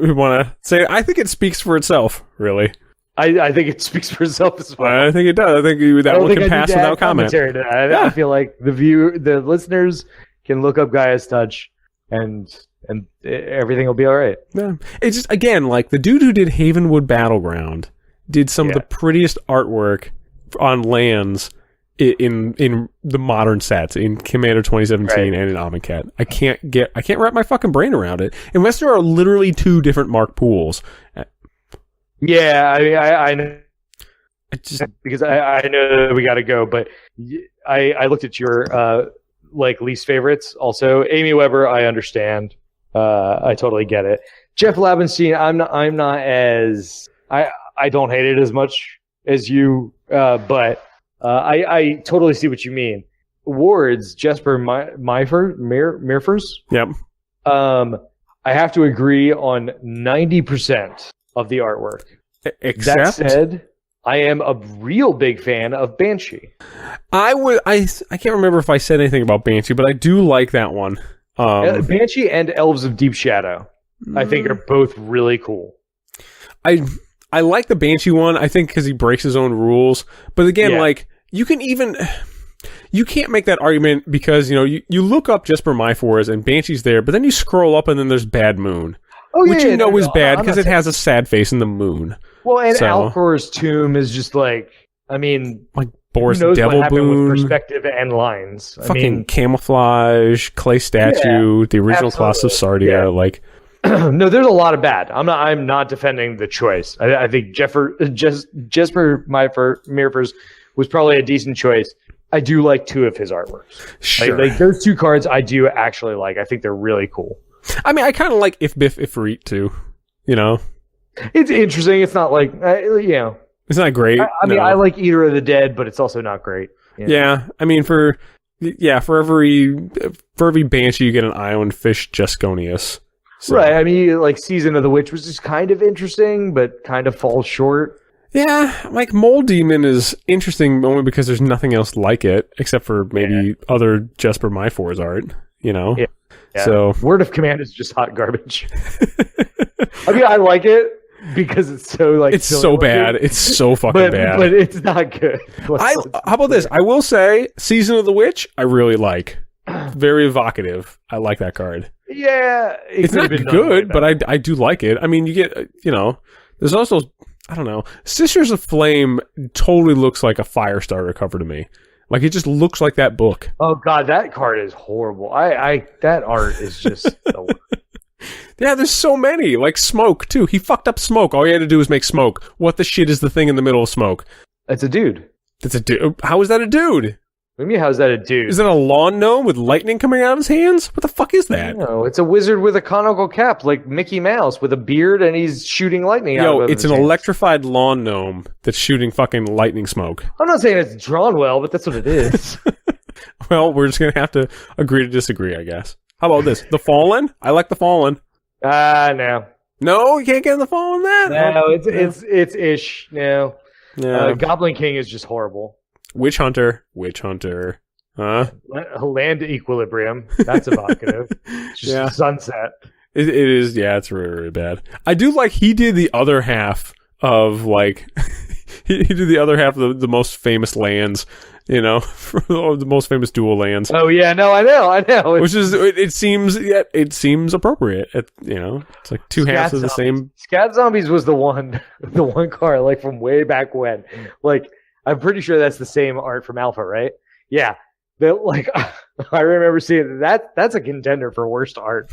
to say? I think it speaks for itself, really. I think it speaks for itself as well. I think it does. I think that one can pass without comment. I feel like the listeners can look up Gaia's Touch, and everything will be all right. Yeah. It's just, again, like the dude who did Havenwood Battleground did some of the prettiest artwork on lands in the modern sets in Commander 2017 and in Amonkhet. I can't wrap my fucking brain around it unless there are literally two different mark pools. Yeah, I mean, I know. Because I know that we got to go, but I looked at your least favorites. Also, Amy Weber, I understand. I totally get it. Jeff Labenstein, I'm not as I don't hate it as much as you, but I totally see what you mean. Wards, Jesper Mirfers. Yep. I have to agree on 90% of the artwork. Except, that said, I am a real big fan of Banshee. I can't remember if I said anything about Banshee, but I do like that one. Banshee and Elves of Deep Shadow, I think, are both really cool. I like the Banshee one, I think, because he breaks his own rules. But again, like, you can't make that argument because, you look up Jesper Myfors and Banshee's there, but then you scroll up and then there's Bad Moon. Which is bad because it has a sad face in the moon. Well, and Alcor's tomb is just like Boris who knows Devil what happened Boon, with perspective and lines. Fucking camouflage, clay statue, the original class of Sardia, No, there's a lot of bad. I'm not defending the choice. I think Jesper Mirfors was probably a decent choice. I do like two of his artworks. Sure. Like those two cards I do actually like. I think they're really cool. I mean, I kind of like If Biff Ifrit too. It's interesting. It's not like it's not great. I mean, I like Eater of the Dead, but it's also not great. Yeah, I mean, for every Banshee you get an Iowan Fish Jesconius. So. Right. I mean, like Season of the Witch was just kind of interesting, but kind of falls short. Yeah, like Mole Demon is interesting only because there's nothing else like it except for maybe other Jesper Myfors art. Yeah. So Word of Command is just hot garbage. I mean, I like it because it's so it's so bad. It's so fucking bad. But it's not good. How about this? I will say, Season of the Witch, I really like. Very evocative. I like that card. Yeah, it's not good, but I do like it. I mean, you get there's also I don't know. Sisters of Flame totally looks like a Firestarter cover to me. Like, it just looks like that book. Oh, God, that card is horrible. That art is just... Yeah, there's so many. Like Smoke, too. He fucked up Smoke. All he had to do was make Smoke. What the shit is the thing in the middle of Smoke? That's a dude. That's a dude? How is that a dude? What do you mean, how's that a dude? Is it a lawn gnome with lightning coming out of his hands? What the fuck is that? No, it's a wizard with a conical cap, like Mickey Mouse, with a beard, and he's shooting lightning out of his hands. It's an electrified lawn gnome that's shooting fucking lightning smoke. I'm not saying it's drawn well, but that's what it is. Well, we're just going to have to agree to disagree, I guess. How about this? The Fallen? I like the Fallen. No. No, you can't get in the Fallen that? No, it's ish. No. Yeah. Goblin King is just horrible. Witch Hunter. Huh? Land Equilibrium. That's evocative. Just sunset. It is, it's really, really bad. I do like he did the other half of, he did the other half of the most famous lands, the most famous dual lands. Oh, yeah, no, I know. Which is, it seems appropriate. It's like two halves of the same. Scat Zombies was the one card, from way back when. I'm pretty sure that's the same art from Alpha, right? Yeah. I remember seeing that. That's a contender for worst art.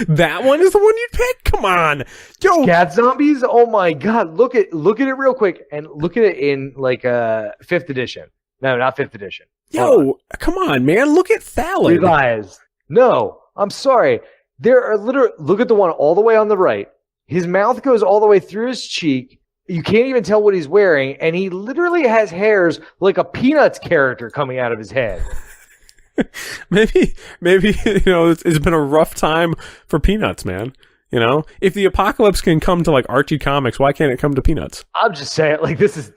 That one is the one you'd pick? Come on. Yo. Scat Zombies? Oh my God. Look at it real quick and look at it in 5th edition. No, not 5th edition. Yo, come on, man. Look at Thallid. Revised. No, I'm sorry. There are look at the one all the way on the right. His mouth goes all the way through his cheek. You can't even tell what he's wearing, and he literally has hairs like a Peanuts character coming out of his head. maybe it's been a rough time for Peanuts, man. If the apocalypse can come to Archie Comics, why can't it come to Peanuts? I'm just saying, this is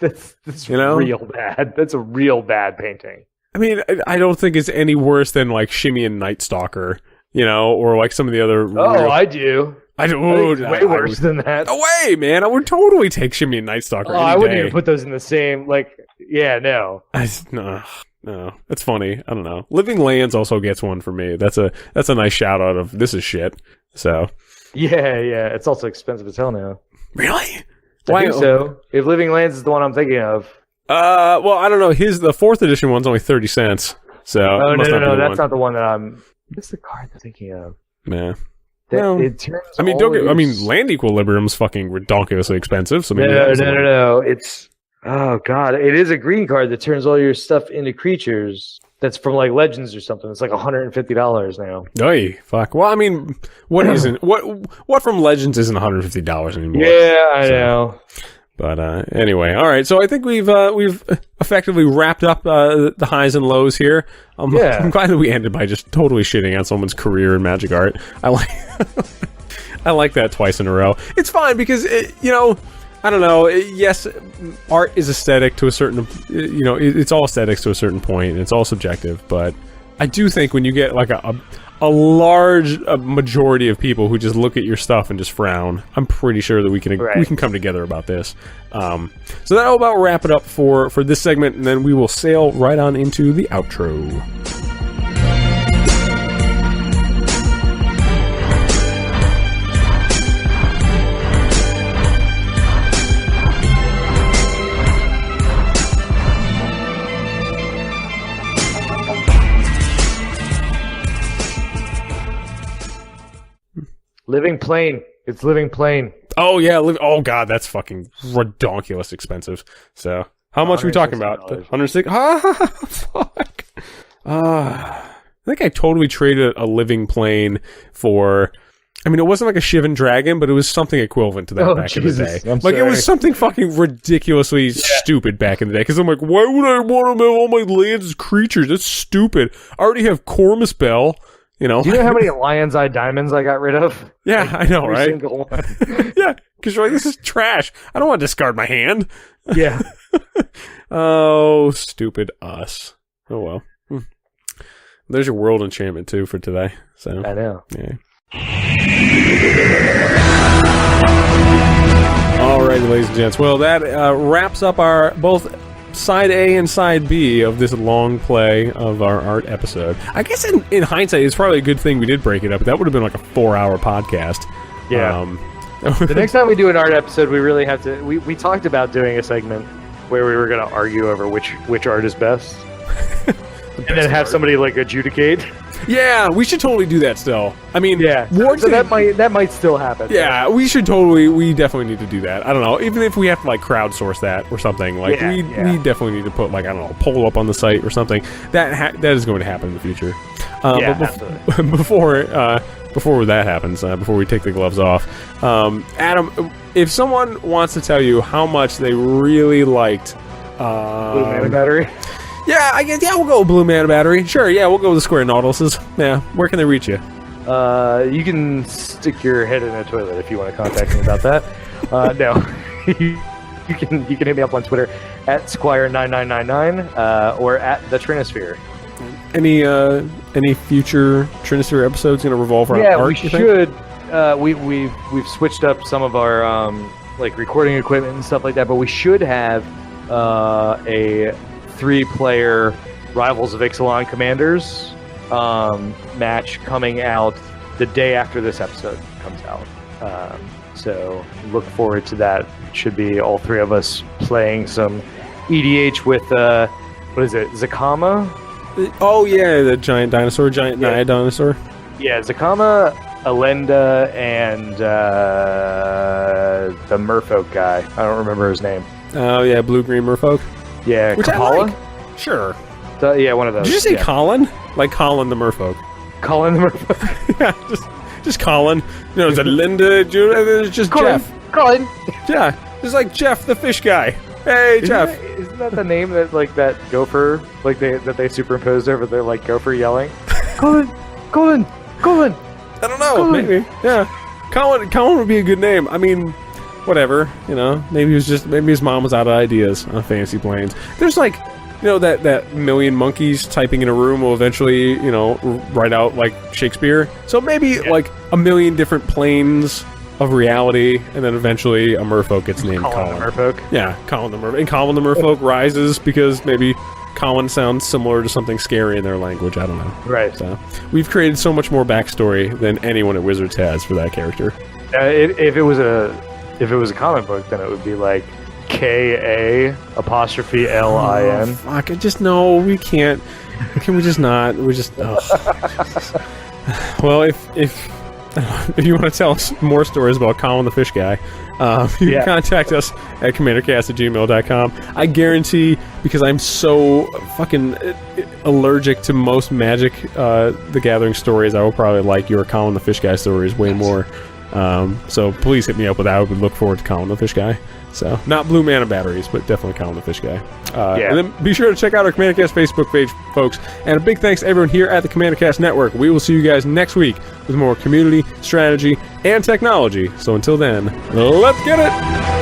real bad. That's a real bad painting. I mean, I don't think it's any worse than Shimmy and Night Stalker, or some of the other. I do. I think it's way worse than that. No way, man! I would totally take Shimmy and Night Stalker. Oh, I wouldn't even put those in the same. No. No, that's funny. I don't know. Living Lands also gets one for me. That's a nice shout out of this is shit. So yeah, it's also expensive as hell now. Really? I think so. If Living Lands is the one I'm thinking of. Well, I don't know. The 4th edition one's only 30 cents. So no, that's not the one that I'm. What's the card I'm thinking of? Man. Land Equilibrium's fucking ridiculously expensive. So maybe no. It's it is a green card that turns all your stuff into creatures. That's from like Legends or something. It's like $150 now. Oy, fuck. Well, I mean, what isn't what from Legends isn't $150 anymore? Yeah, I know. But anyway, all right. So I think we've effectively wrapped up the highs and lows here. I'm glad that we ended by just totally shitting on someone's career in magic art. I like that twice in a row. It's fine because I don't know. Yes, art is aesthetic to a certain. It's all aesthetics to a certain point. And it's all subjective, but I do think when you get like a large majority of people who just look at your stuff and just frown, I'm pretty sure that we can come together about this. So that'll about wrap it up for this segment, and then we will sail right on into the outro. Living Plain. It's Living Plain. Oh, yeah. Oh, God. That's fucking redonkulous expensive. So, how much are we talking about? 106? Fuck. I think I totally traded a Living Plain for... I mean, it wasn't like a Shivan Dragon, but it was something equivalent to that back in the day. It was something fucking ridiculously stupid back in the day. Because I'm like, why would I want to have all my lands as creatures? That's stupid. I already have Cormus Bell. Do you know how many Lion's Eye Diamonds I got rid of? Yeah, I know, right? Every single one. Yeah, because you're like, this is trash. I don't want to discard my hand. Yeah. Oh, stupid us. Oh, well. There's your world enchantment, too, for today. So I know. Yeah. Alrighty, ladies and gents. Well, that wraps up our both Side A and Side B of this long play of our art episode. I guess in hindsight, it's probably a good thing we did break it up. That would have been like a 4-hour podcast. Yeah. The next time we do an art episode, we really have to... We talked about doing a segment where we were going to argue over which art is best. And then have somebody like adjudicate. Yeah, we should totally do that still. I mean, so that might still happen. Yeah, we definitely need to do that. I don't know, even if we have to like crowdsource that or something, like we definitely need to put like, I don't know, a poll up on the site or something. That is going to happen in the future. But before that happens, before we take the gloves off, Adam, if someone wants to tell you how much they really liked Blue Mana Battery. Yeah, I guess. Yeah, we'll go with Blue Mana Battery. Sure, yeah, we'll go with the Square Nautiluses. Yeah, where can they reach you? You can stick your head in a toilet if you want to contact me about that. No, you can hit me up on Twitter at Squire9999 or at the Trinosphere. Any future Trinosphere episodes going to revolve around art? Yeah, we should. We've switched up some of our like recording equipment and stuff like that, but we should have a 3-player Rivals of Ixalan Commanders match coming out the day after this episode comes out. So look forward to that. It should be all 3 of us playing some EDH with what is it, Zakama? Oh yeah, the giant dinosaur, Naya dinosaur. Yeah, Zakama, Alenda, and the Merfolk guy. I don't remember his name. Oh yeah, blue-green Merfolk. Yeah, which Kapala? I like. Sure. Yeah, one of those. Did you say Colin? Like Colin the Merfolk. Colin the Merfolk? Yeah, just Colin. Is it Linda? It's just Colin. Jeff. Colin. Yeah, just like Jeff the fish guy. Hey, Jeff. Isn't that the name that like that gopher that they superimposed over their like gopher yelling? Colin. I don't know. Colin. Maybe. Yeah. Colin would be a good name. I mean, whatever. Maybe his mom was out of ideas on Fantasy Planes. There's like that million monkeys typing in a room will eventually, write out like Shakespeare. So maybe like a million different planes of reality, and then eventually a merfolk gets named Colin. The merfolk. Yeah, Colin the Merfolk. And Colin the Merfolk rises because maybe Colin sounds similar to something scary in their language. I don't know. Right. So we've created so much more backstory than anyone at Wizards has for that character. If it was a comic book, then it would be like KA''LIN. Oh, fuck! I just know we can't. Can we just not? We just. Well, if you want to tell us more stories about Colin the Fish Guy, you can contact us at commandercast@gmail.com. I guarantee, because I'm so fucking allergic to most Magic the Gathering stories, I will probably like your Colin the Fish Guy stories way more. So please hit me up with that. I would look forward to Colin the Fish Guy. So, not Blue Mana Batteries, but definitely Colin the Fish Guy. And then be sure to check out our CommanderCast Facebook page, folks. And a big thanks to everyone here at the CommanderCast Network. We will see you guys next week with more community, strategy, and technology. So until then, let's get it!